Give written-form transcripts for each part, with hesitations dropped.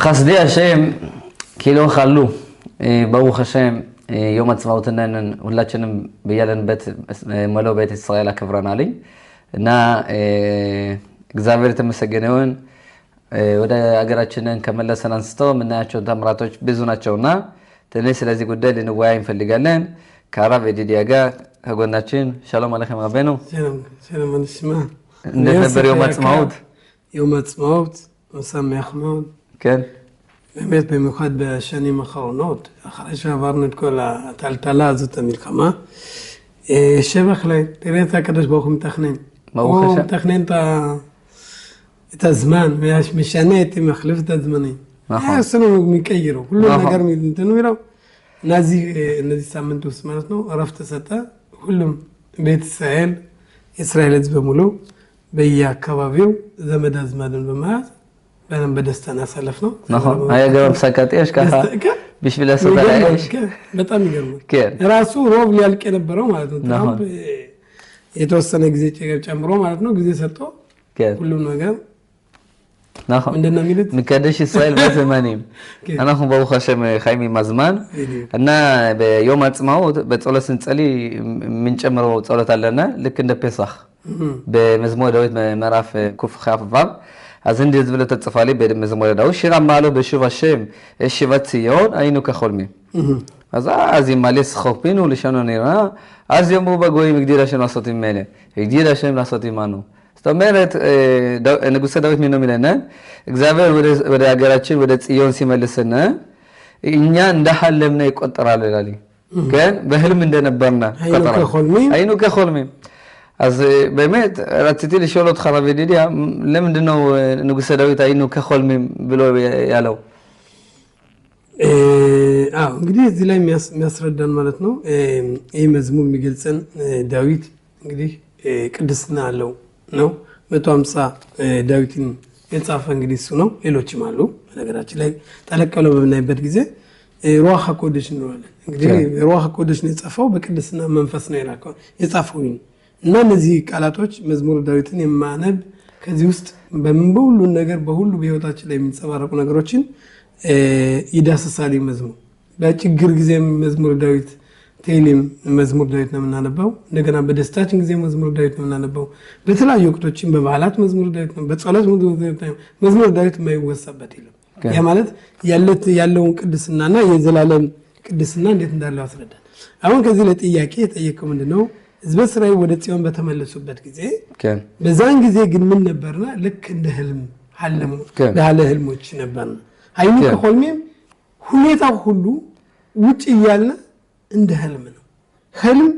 חסדי השם כאילו חלו, ברוך השם, יום עצמאותنا ሁላችንም በያለንበት መላው ቤተ እስራኤል አከብረናል እና እግዚአብሔር የተመሰገነ ይሁን ወደ አገራችንን ከመለሰን አንስቶ ምናያቸው ተምራቶች ብዙ ናቸውና ትንሽ ስለዚህ ጉዳይ ልንወያይ እንፈልጋለን ከአራብ ኤዲዲያ ጋር ከጎናችን ሻሎም አለይኩም አበኑ ሰላም እንስማ እንዴት ነበር יום העצמאות משמח מאוד כן באמת במיוחד בשנים האחרונות אחרי שעברנו את כל הטלטלה הזאת המלחמה שבח לי תראה את הקדוש ברוך הוא מתכנן הוא מתכנן את הזמן משנה את מחליף את הזמנים עשינו מקיירו כולו נגר מתנו ይላው እነዚህ ሳምንት ውስጥ ማለት ነው አረፍተ ሰጣ ሁሉም ቤተ እስራኤል ህዝብ በሙሉ በየአካባቢው ዘመድ አዝማድን በማያዝ በደስታ እናሳለፍ ነው נכון היה גם סקטש ככה בשביל לעשות עליי በጣም ይገርማል ራሱ ሮብ ሊያልቅ የነበረው ማለት ነው ትራምፕ የተወሰነ ጊዜ ጨምሮ ማለት ነው ጊዜ ሰጥቶ ሁሉም ነገር נכון ምንድነው የሚሉት מקדש ישראל בזמנים אנחנו ברוך השם חיים עם הזמן እና ביום העצמאות በጸሎት ስንጸልይ ምንጨምረው ጸሎት አለና ልክ እንደ ፔሳህ በመዝሙረ ዳዊት ምዕራፍ ኩፍ ኻፍ אז እንደ ዝብለ ተጽፋሊ በመዝሙረ ዳዊት ሽራ ማለው በሽባ ሸም እሽባት ሲዮን አይኑ ከخلمي אז ይማለስ ኸውፒኑ ለሸኖኔራ אז יאמרו בגויים הגדיל לעשות ממנה הגדיל השם לעשות עמנו זאת אומרת ንጉሥ ዳዊት ምን ነው የሚለና እግዚአብሔር ወደ ሀገራችን ወደ ጽዮን ሲመልሰና እኛ እንደሐለምና ይቆጠራል ይላል ግን በህልም እንደነበርና አይኑ ከخلمي אז באמת רציתי לשאול אותך רב ידידיה למንድነው ንጉሥ ዳዊት አይኑ ከخلمي ብሎ ያለው እንግዲህ እዚህ ላይ የሚያስረዳን ማለት ነው ይሄ መዝሙር የሚገልጸን ዳዊት እንግዲህ ቅድስና አለው ነው 150 ዳዊትን የጻፈ እንግዲህ እሱ ነው ሌሎችም አሉ በነገራችን ላይ ተለቀለው በመናይበት ጊዜ ሩህ ኮዴሽ ነው አለ እንግዲህ ሩህ ኮዴሽ ነው የጻፈው በቅድስና መንፈስ ነው የጻፈው እና እነዚህ ቃላቶች መዝሙር ዳዊትን የማነብ ከዚህ ውስጥ በሁሉ ነገር በሁሉ በህይወታችን ላይ የሚንጸባረቁ ነገሮችን ይዳሰሳል መዝሙር በችግር ጊዜ መዝሙር ዳዊት ቴሊም መዝሙር ዳዊት ነው የምናነበው እንደገና በደስታችን ጊዜ መዝሙር ዳዊት ነው የምናነበው በተለያዩ ወቅቶችን በበዓላት መዝሙር ዳዊት ነው በጸሎት መዝሙር ዳዊት የማይወሳበት የለም ያ ማለት ያለውን ቅድስናና የዘላለም ቅድስና እንዴት እንዳለው አስረዳን አሁን ከዚህ ለጥያቄ የጠየቀው ምንድነው ህዝበ እስራኤል ወደ ጽዮን በተመለሱበት ጊዜ በዛን ጊዜ ግን ምን ነበርና ልክ እንደ ህልሞች ነበርና አይኑ ከخلميም ሁኔታው ሁሉ ውጭ ያለና እንደ ህልም ነው ህልም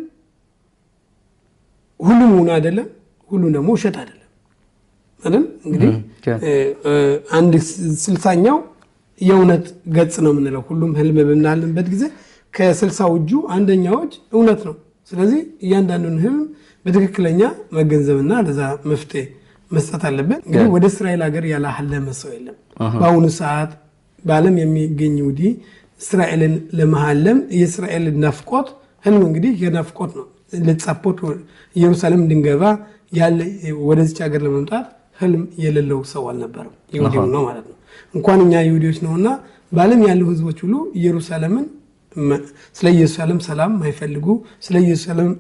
ሁሉም ሆነ አይደለም ሁሉ ደግሞ ውሸት አይደለም አይደል እንግዲህ አንድ 60ኛው የእውነት ገጽ ነው የምንለው ሁሉም ህልም በምናልንበት ጊዜ ከ60 እጁ አንደኛው እውነት ነው ስለዚህ እያንዳንዱን ህልም በትክክለኛ መገንዘብና ለዛ መፍትሄ መስጠት አለበት እንግዲህ ወደ እስራኤል ሀገር ያለ ሐለመ ሰው የለም በአሁኑ ሰዓት በዓለም የሚገኝ ይሁዲ እስራኤልን ለመሐለም የእስራኤል ናፍቆት ህልም እንግዲህ የናፍቆት ነው ለጻፖት ኢየሩሳሌም እንድንገባ ያለ ወደዚህ ሀገር ለመምጣት ህልም የሌለው ሰው አልነበረም ይሁዲው ነው ማለት ነው እንኳን እኛ ይሁዲዎች ነውና በዓለም ያሉ ህዝቦች ሁሉ ኢየሩሳሌምን ስለ ኢየሩሳሌም ሰላም ማይፈልጉ ስለ ኢየሩሳሌም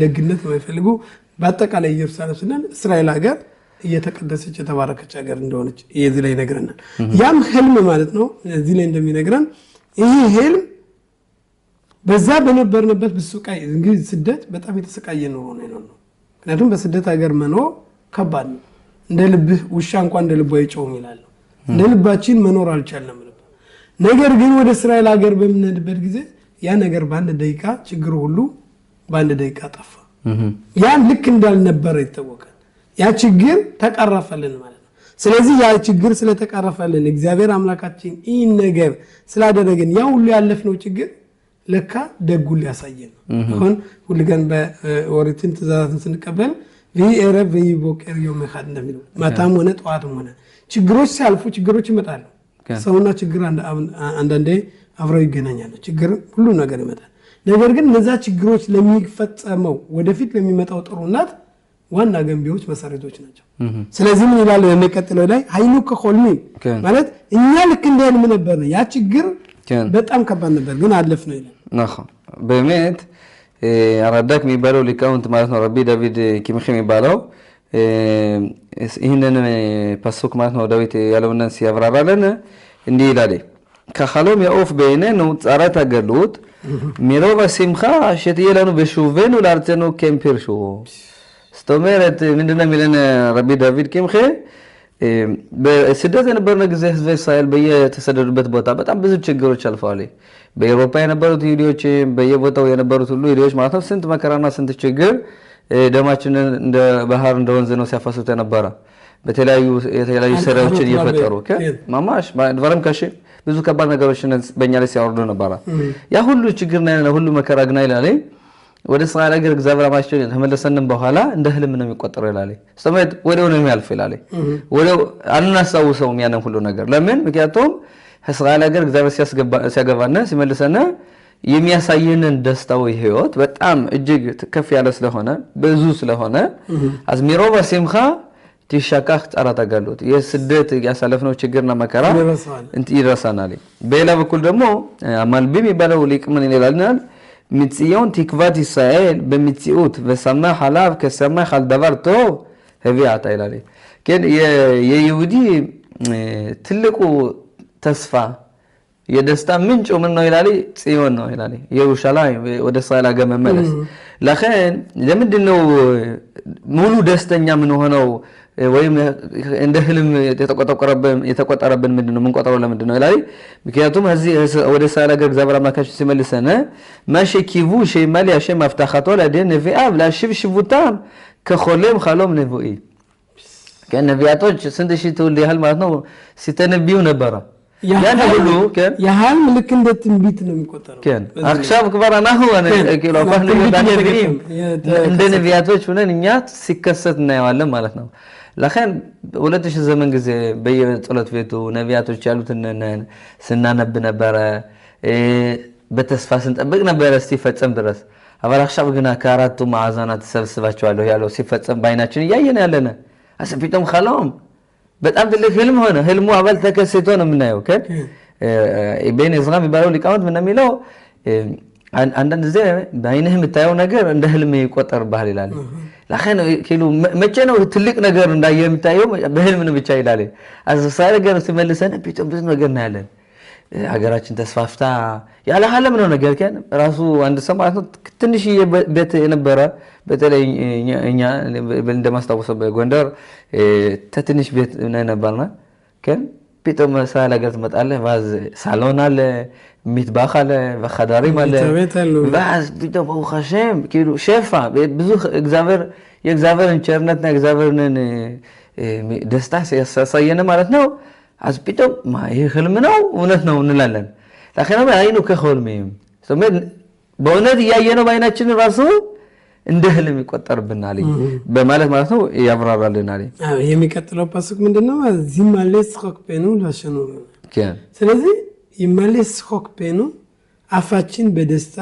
ደግነት ማይፈልጉ በአጠቃላይ ኢየሩሳሌም ስንል እስራኤል ሀገር እየተቀደሰች የተባረከች ሀገር እንደሆነች እዚህ ላይ ይነግረናል ያም ህልም ማለት ነው እዚህ ላይ እንደሚነግረን ይሄ ህልም በዛ በነበርንበት በሱቃይ እንግዲህ ስደት በጣም የተሰቃየ ነው ምክንያቱም በስደት ሀገር መኖር ከባድ ነው እንደ ልብህ ውሻ እንኳን እንደ ልቡ አይጮህም ይላል እንደ ልባችን መኖር አልቻልንም ነገር ግን ወደ እስራኤል ሀገር በመነድበት ጊዜ ያ ነገር በአንድ ደቂቃ ችግሩ ሁሉ በአንድ ደቂቃ ጠፋ ያን ልክ እንዳልነበረ ይታወቃል ያ ችግር ተቀረፈልን ማለት ነው ስለዚህ ያ ችግር ስለተቀረፈልን እግዚአብሔር አምላካችን ይህን ነገር ስላደረገን ያ ሁሉ ያለፍነው ችግር ለካ ደጉል ያሳየን አሁን ሁሉ ገን በኦሪትን ትእዛዛትን ስንቀበል ለኤረብ ይቦቀር يوم خد እንደሚለው ማታም ሆነ ጧትም ሆነ ችግሮች ሲያልፉ ችግሮች ይመጣሉ ሰውና ችግር አንዳንዴ አብረው ይገናኛሉ ችግር ሁሉ ነገር ይመጣል ነገር ግን እነዛ ችግሮች ለሚፈጸመው ወደፊት ለሚመጣው ጥሩነት ዋና ገንቢዎች መሰረቶች ናቸው ስለዚህ ምን ይላል የሚቀጥለው ላይ አይኑ ከሆልሚ ማለት እኛ ልክ እንደን ምን ነበር ያ ችግር በጣም ከባድ ነበር ግን አለፍ ነው ይላል ነህ በእምነት አራዳክ የሚባለው ሊቃውንት ማለት ነው ረቢ ዳዊት ኪምኺ የሚባለው ይሄንን ፓስክ ማለት ነው ዳዊት ያለውና ሲያብራራለን እንዲህ ይላል ከሐሎም ያኡፍ በይነኑ ጻራት አገሉት ሚሮባ ሲምኻ ሸትየለኑ በሹቬኑ ላርተኑ ከምፒርሹ ስተመረት ምንድነው የሚለን ረቢ ዳዊት ኪምኺ በስደት የነበረው ጊዜ ህዝብ እስራኤል በየተሰደዱበት ቦታ በጣም ብዙ ችግሮች አልፈዋል በአውሮፓ የነበሩት ይሁዲዎች በየቦታው የነበሩት ሁሉ ይሁዲዎች ማለት ነው ስንት መከራና ስንት ችግር ደማችንን እንደ ባህር እንደ ወንዝ ነው ሲያፈሱት የነበረ የተለያዩ ስራዎችን እየፈጠሩ ማማሽ ድራም ካሽ ብዙ ከባድ ነገሮችን በእኛ ላይ ሲያወርዱ ነበር ያ ሁሉ ችግርና ሁሉ መከራ ግና ይላል ወደ እስራኤል ሀገር እግዚአብሔር አማቸው ተመለሰንም በኋላ እንደ ህልም ነው የሚቆጠረው ይላል ሰማይ ወዲያው ነው የሚያልፍ ይላል ወዲያው አናሳውሰውም ያንን ሁሉ ነገር ለምን ምክንያቱም እስራኤል ሀገር እግዚአብሔር ሲያገባና ሲመልሰና የሚያሳየንን ደስታው ህይወት በጣም እጅግ ከፍ ያለ ስለሆነ ብዙ ስለሆነ አዝሚሮባ ሲምኻ ትሻካህ ጻራት አጋሉት የስደት ያሳለፍነው ችግርና መከራ እንት ይረሳናል በሌላ በኩል ደግሞ አማልቢም ይባለው ሊቅ ምን ይላልናል متيون تكفات إسرائيل بمتيوت وسمى حلاف كسمى خال دبر تو هبيعت إلالي كان يهودي تلقوا تصفى يدستا منش ومنه إلالي تسيون إلالي يروشلايم وده إسرائيل أجمع ملس لكن لمن إنه مولو دستنيا منه هنا ወይም እንደ ህልም የተቆጠረብን ምንድነው ምን ቆጠረው ለምንድነው ይላል ምክንያቱም እዚህ ወደ እስራኤል ሀገር እግዚአብሔር አምላካችን ሲመልሰነ ማሽኪቡ ሸይማሊ አሸም አፍታኻቶ ለደን ነቢያብ ላሽብሽቡታም ከኾለም ኻሎም ነብይ ከነቢያቶች ስንት ሺህ ትውልድ ያህል ማለት ነው ሲተነብዩ ነበር ያን ሁሉ ያህል ልክ እንደ ትንቢት ነው የሚቆጠረው ከን አክሻብ ክባራና ሆነ ከኪሎ አፋን እንደ ነቢያቶች ሆነን እኛ ሲከሰት እናየዋለን ማለት ነው ለከን 2000 ዘመን ጊዜ በየጸሎት ቤቱ ነቢያቶች ያሉትን ስናነብ ነበር በተስፋ ስንጠብቅ ነበር ሲፈጸም ድረስ አባራክሻብ ግና ከአራቱ ማዕዘናት ተሰብስባቸዋለሁ ያለው ሲፈጸም ባይናችን ያየን ያለና አሰፊቶም ኻላም በጣም ትልቅ ህልም ሆነ ህልሙ አባል ተከሰቶ ነው የምናየው ከ ኢብን ኢዝራ የሚባለው ሊቃውንት ምን የሚለው አንዳንድ ጊዜ ባይነህ የምታየው ነገር እንደ ህልም ይቆጠርብሃል ይላል ለከን ኪሎ መቼ ነው ትልቅ ነገር እንዳየ የምታየው በህልም ነው ብቻ ይላል አስሳለ ነገር ሲመልሰን ቢቶም ብዙ ነገር ነው ያለን ሀገራችን ተስፋፍታ ያለ ዓለም ነው ነገር ከን ራሱ አንድ ሰማት ትንሽ ቤት የነበረ በተለይ እኛ እንደማስታወሰው በጎንደር ትንሽ ቤት ነበርና ከን ቢቶም ሳላ ሀገር ትመጣለ ባዝ ሳሎን አለ ሚጥባህ አለ ወኸዳሪም አለ ባዝ ቢቶም ወኸሸም ኪሎ ሸፋ ብዙ እግዚአብሔር ቸርነትና እግዚአብሔርን ደስታ ሲያሳየነ ማለት ነው አስቢቶም ማይ ህልም ነው እውነት ነው እንላለን ለከነማ አይኑ ከሆልም ሰመድ በእውነት ያየነው ባይናችን ራሱ እንደ ህልም ይቆጠርብናል በማለት ማለት ነው ያብራራልናል የሚቀጥለው ፓስክ ምንድነው ዚማሌስ ሆክፔኑ ለሸኑ ስለዚህ ይማሌስ ሆክፔኑ አፋችን በደስታ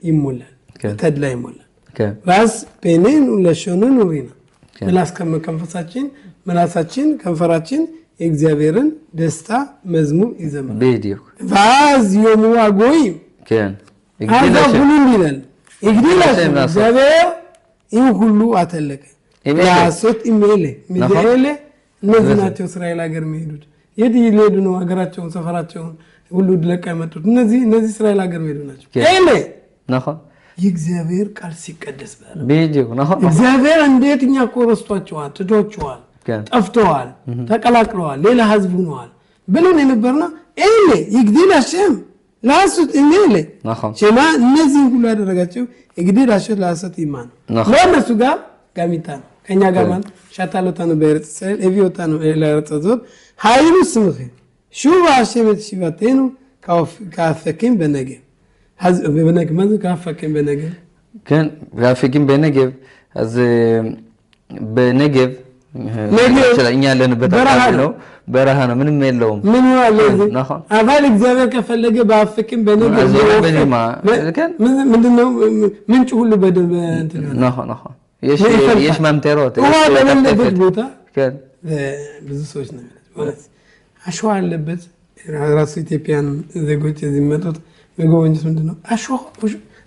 ይሞላል ተድላ ይሞላል ራስ ፔኔን ለሸኑ ኑሪና ምላስ ከመከንፈሳችን ከንፈራችን የእግዚአብሔርን ደስታ መዝሙር ይዘምራል በዲዮ ባዝ የሙዋጎይ ከን ሁሉ ይላል ይግዲላስ እግዚአብሔር ይህ ሁሉ አተለቀ ያሶት ኢሜል ሚዛኤል እነዚህ ናቸው እስራኤል ሀገር የሚሄዱት የት ይሄዱ ነው ሀገራቸውን ሰፈራቸውን ሁሉ ድለቃ ያመጡት እነዚህ እስራኤል ሀገር የሚሄዱ ናቸው ኤሌ ነህ የእግዚአብሔር ቃል ሲቀደስ በዲዮ ነህ እግዚአብሔር እንዴትኛ ቆረስቷቸዋል ትቶቸዋል ጠፍተዋል ተቀላቅለዋል ሌላ ህዝብ ሆነዋል ብለን የነበርና ኤሌ ይግዲላሽም ላሱት ኢሜል ሸማ እነዚህ ሁሉ ያደረጋቸው ይግዲላሽት ላሰት ኢማን ለነሱ ጋር ጋሚታ ከኛ ጋር ማለት ሻታሎታ ነው በእርጽል ኤቪዮታ ነው ለርጽዞት ሃይሉ ስምህ ሹባ ሸመት ሽባቴኑ ካፈከም በነገ በነገ ማለት ካፈከም በነገ كان ካፈከም በነገ از በነገ እኛ ያለንበት ነው በረሃ ነው ምንም የለውም ምን ያለው አባል እግዚአብሔር ከፈለገ ባፈክም በነገ ምንድነው ምንጭ ሁሉ በደል እንትን ነው የሽ ማምቴሮት በሌለበት ቦታ ብዙ ሰዎች ነው ማለት አሸዋ አለበት ራሱ ኢትዮጵያን ዜጎች እዚህ መጡት መጎብኘት ምንድነው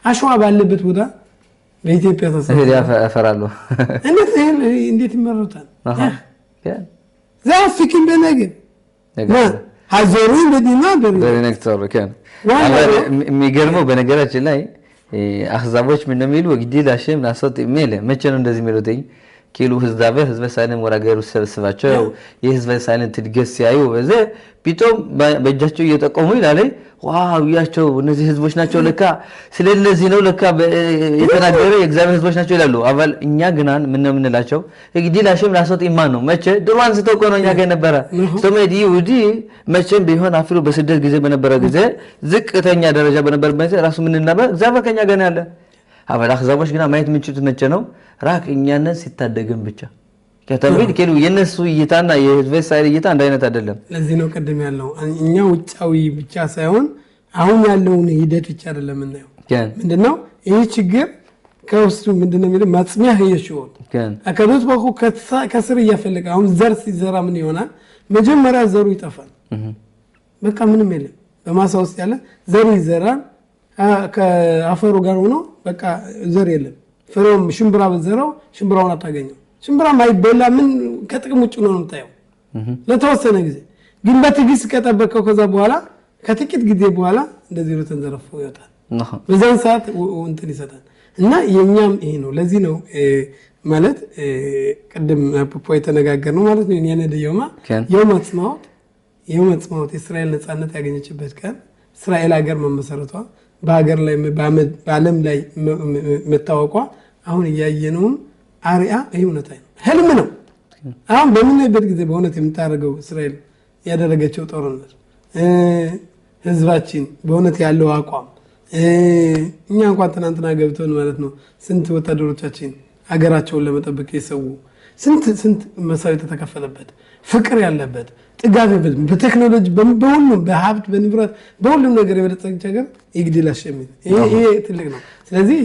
አሸዋ ባለበት ቦታ በኢትዮጵያ ተሰራ ያፈራሉ እንዴት ይመረታል ዛፍኪን በነገር ሀዘሩ በዲና በነክተሩ ከን የሚገርመው በነገራችን ላይ አህዛቦች ምን ነው የሚሉ ወግዲ ላሽም ናሶት ኢሜል መቼ ነው እንደዚህ የሚሉትኝ ኪሎ ህዝበ ሳይለን ወራገሩ ሰብስባቸው የህዝበ ሳይለን ትድገስ ያዩ በዘ ቢቶም በእጃቸው እየተቆሙ ይላል ዋው ያቸው እነዚህ ህዝቦች ናቸው ለካ ስለነዚህ ነው ለካ የተናገረ የእግዚአብሔር ህዝቦች ናቸው ይላሉ አባል እኛ ግናን ምን ነው ምንላቸው እንግዲህ ላሽም ላሶት ኢማን ነው መቼ ድሯን ስተቆነኛ ጋር ነበረ ሶሜዲ ውዲ መቼም ቢሆን አፍሩ በስደት ጊዜ በነበረ ጊዜ ዝቅተኛ ደረጃ በነበረበት ራሱ ምን ነበር እግዚአብሔር ከኛ ጋር ያለ አባል አህዛቦች ግና ማየት ምንጭት መቼ ነው ራቅ እኛን ሲታደገን ብቻ ከተምሪድ ከሉ የነሱ እይታና የህዝብ ሳይል እይታ አንድ አይነት አይደለም ለዚህ ነው ቀደም ያለው እኛ ውጫዊ ብቻ ሳይሆን አሁን ያለውን ሂደት ብቻ አይደለም እናየው ምንድነው ይሄ ችግር ከውስጡ ምንድነው የሚለው ማጽሚያ ይሽው አከዱት በኩ ከስር እያፈለቀ አሁን ዘር ሲዘራ ምን ይሆናል መጀመሪያ ዘሩ ይጠፋል በቃ ምንም የለም በማሳ ውስጥ ያለ ዘሩ ይዘራል ከአፈሩ ጋር ሆኖ በቃ ዘር የለም ፍሬውም ሽምብራ በዘራው ሽምብራውን አታገኘው ሽምብራ ማይበላ ምን ከጥቅም ውጭ ነው የምታየው ለተወሰነ ጊዜ ግን በትግስት ከጠበቀው ከዛ በኋላ ከጥቂት ጊዜ በኋላ እንደዚህ ነው ተንዘረፈ ይወጣል በዛን ሰዓት እንትን ይሰጣል እና የኛም ይሄ ነው ለዚህ ነው ማለት ቀደም ፖፖ የተነጋገርነው ማለት ነው የነደየውማ የውመት ማውት እስራኤል ነፃነት ያገኘችበት ቀን እስራኤል ሀገር መመሰረቷ በሀገር ላይ በዓለም ላይ መታወቋ አሁን ያየነው አሪያ እውነት አይደለም ህልም ነው አሁን በምንበት ጊዜ በእውነት የምታረገው እስራኤል ያደረገችው ጦርነት ህዝባችን በእውነት ያለው አቋም እኛ እንኳን ትናንትና ገብተን ማለት ነው ስንት ወታደሮቻችን ሀገራቸውን ለመጠበቅ የሰው ስንት መሳሪያ ተከፈለበት ፍቅር ያለበት ጥጋብ በቴክኖሎጂ በሁሉም በሀብት በንብረት በሁሉም ነገር የበለጸገች ሀገር ይግዲል አሸሚት ይሄ ትልቅ ነው ስለዚህ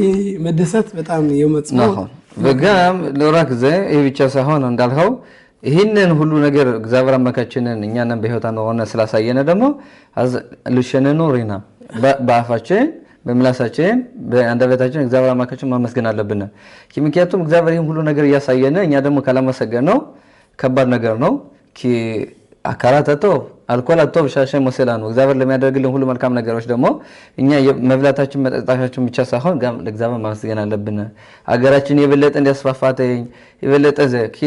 መደሰት በጣም የመጽናው በጋም ለራክ ዘ ይሄ ብቻ ሳይሆን እንዳልኸው ይሄንን ሁሉ ነገር እግዚአብሔር አመካችንን እኛንም በህይወታን ሆነ ስላሳየነ ደግሞ ልሽነኑ ሪና በአፋችን በምላሳችን በአንደበታችን እግዚአብሔር አመካችን ማመስገን አለብን ምክንያቱም እግዚአብሔር ይሄን ሁሉ ነገር ያሳየነ እኛ ደግሞ ካላመሰገነው ከባድ ነገር ነው አካራተቶ አልኮላቶ በሻሸ መሰላ ነው እግዚአብሔር ለሚያደርግልን ሁሉ መልካም ነገሮች ደግሞ እኛ መብላታችን መጠጣታችን ብቻ ሳይሆን ለእግዚአብሔር ማመስገን አለብን አገራችን የበለጠ እንዲያስፋፋተኝ የበለጠ ዘኪ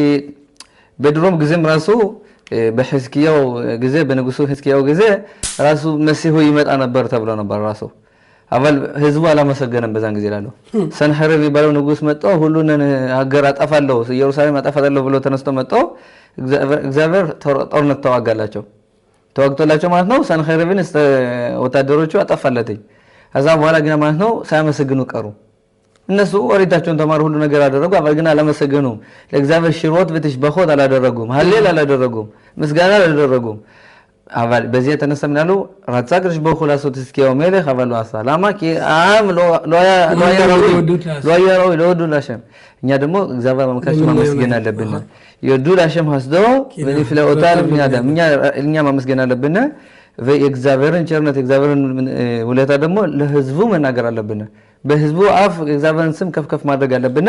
በድሮም ጊዜም ራሱ በሕዝቅያው ጊዜ በንጉሱ ሕዝቅያው ጊዜ ራሱ መሲሁ ይመጣ ነበር ተብሎ ነበር ራሱ አባል ህዝቡ አላመሰገነም በዛን ጊዜ ላለው ሰንሐሪብ ይባለው ንጉስ መጣ ሁሉን ሀገር አጠፋለሁ ኢየሩሳሌም አጠፋለሁ ብሎ ተነስቶ መጣ እግዚአብሔር ጦርነት ተዋግቶላቸው ማለት ነው ሰንሐሪብን ወታደሮቹ አጠፋለተኝ ከዛ በኋላ ግን ማለት ነው ሳያመሰግኑ ቀሩ እነሱ ወሪታቸውን ተማሩ ሁሉ ነገር አደረጉ አባል ግን አላመሰገኑም ለእግዚአብሔር ሽሮት በተሽበחות አላደረጉም ሀሌል አላደረጉም ምስጋና አላደረጉም አባል በዚህ የተነሳም ያለው ራጻቅርሽ በኹላሶት እስኪያው መለህ አባል ሰላማ ኪአም ሎያራው ለወዱላሽም እኛ ደግሞ እግዚአብሔር ማመስገን ማመስገን አለብን የወዱላሽም ሀስዶ በፍለውታል ቢያደም እኛ ማመስገን አለብን የእግዚአብሔርን ቸርነት የእግዚአብሔርን ውለታ ደግሞ ለህዝቡ መናገር አለብን በህዝቡ አፍ እግዚአብሔርን ስም ከፍ ማድረግ አለብን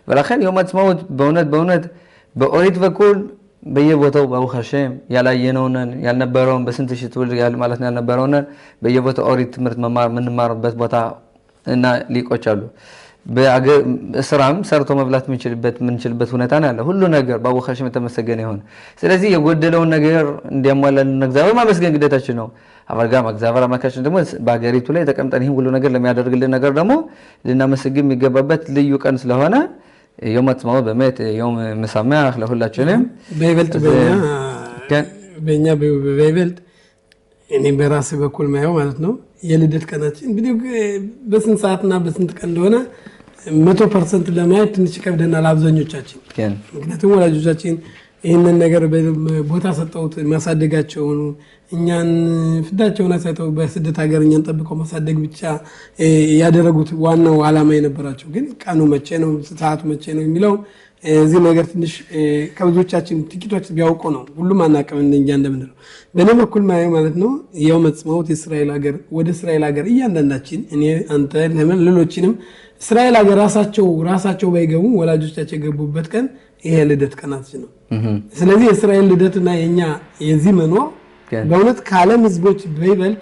ወላኺን የውመት ማውት በእውነት በኦሪት በኩል በየቦታው ባውኸሸም ያላየነውን ያልነበረውን በስንት ሺህ ትውልድ ማለት ነው ያልነበረውን በየቦታው ኦሪት ትምህርት ምንማርበት ቦታ እና ሊቆች አሉ በስራም ሰርቶ መብላት ምንችልበት ሁኔታ ነው ያለው ሁሉ ነገር ባውኸሸም የተመሰገነ ይሁን ስለዚህ የጎደለውን ነገር እንዲያሟላልን እግዚአብሔር ማመስገን ግዴታችን ነው አባልጋም እግዚአብሔር አማካችን ደግሞ በአገሪቱ ላይ ተቀምጠን ይሄን ሁሉ ነገር ለሚያደርግልን ነገር ደግሞ ልናመሰግን የሚገባበት ልዩ ቀን ስለሆነ يوم تسمعوا بميت يوم مسامح لهولاتشنم بيبلت بينيا بيبلت يعني براسي بكل ما يوم معناتنو የልደት ቀናችን ቪዲዮ በስንት ሰዓትና በስንት ቀን እንደሆነ 100% ለማየት ትንሽ ከብደናል አብዛኞቻችን ምክንያቱም ወላጆቻችን ይህንን ነገር ቦታ ሰጠውት ማሳደጋቸውን እኛን ፍዳቸውን አሳይተው በስደት ሀገር እኛን ጠብቀው ማሳደግ ብቻ ያደረጉት ዋናው ዓላማ የነበራቸው ግን ቀኑ መቼ ነው ሰዓቱ መቼ ነው የሚለው እዚህ ነገር ትንሽ ከብዙዎቻችን ጥቂቶች ቢያውቁ ነው ሁሉም አናቀም እንደኛ እንደምንለው በእኔ በኩል ማየው ማለት ነው የው መጽማውት እስራኤል ሀገር ወደ እስራኤል ሀገር እያንዳንዳችን እኔ አንተ ለምን ሌሎችንም እስራኤል ሀገር ራሳቸው ባይገቡ ወላጆቻቸው የገቡበት ቀን ይሄ ልደት ቀናችን ነው ስለዚህ እስራኤል ልደትና የኛ የዚህ መኖር በእውነት ከዓለም ህዝቦች በይበልጥ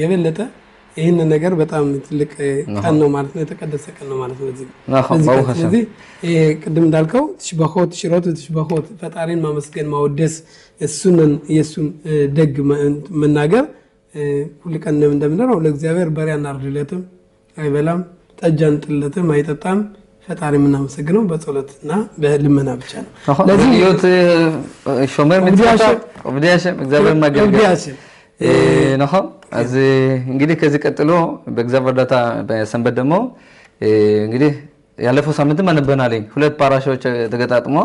የበለጠ ይሄን ነገር በጣም ትልቅ ቀን ነው ማለት ነው የተቀደሰ ቀን ነው ማለት ነው ስለዚህ ቅድም እንዳልከው ትሽበሆት ፈጣሪን ማመስገን ማወደስ እሱንን ኢየሱስን ደግ መናገር ሁሉ ቀን እንደምንለው ለእግዚአብሔር በሪያ እናርድለትም አይበላም ጠጃን ጥለትም አይጠጣም ፈጣሪ ምናመሰግነው በጸሎትና በልመና ብቻ ነው ለዚህ ይወት ሾመር ምትያሽ እግዚአብሔር ማገልገል ነው አዚ እንግዲህ ከዚህ ቀጥሎ በእግዚአብሔር ዳታ በሰንበት ደግሞ እንግዲህ ያለፈው ሳምንትም አነበናለኝ ሁለት ፓራሻዎች ተገጣጥሞ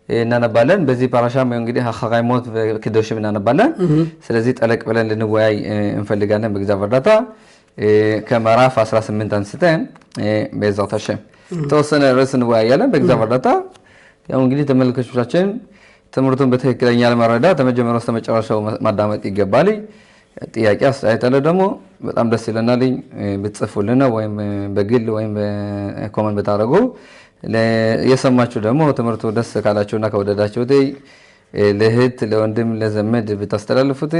እናነባለን በዚህ ፓራሻም እንግዲህ ሐኻይሞት በክዶሽም እናነባለን ስለዚህ ጠለቅ ብለን ልንወያይ እንፈልጋለን በእግዚአብሔር ዳታ ከመራፍ 18 አንስተን በዛው ተሸም ተወሰነ ርዕስ እንወያያለን በእግዚአብሔር ዳታ ያው እንግዲህ ተመልካቾቻችን ትምህርቱን በትክክለኛ ለመረዳት ተመጀመሪያው እስከ መጨረሻው ማዳመጥ ይገባል ጥያቄ አስተያየት አለ ደግሞ በጣም ደስ ይለናል ብትጽፉልና ወይም በግል ወይም በኮመንት ብታረጉ የሰማችሁ ደግሞ ትምህርቱ ደስ ካላችሁና ከወደዳችሁት ለእህት ለወንድም ለዘመድ ብታስተላልፉት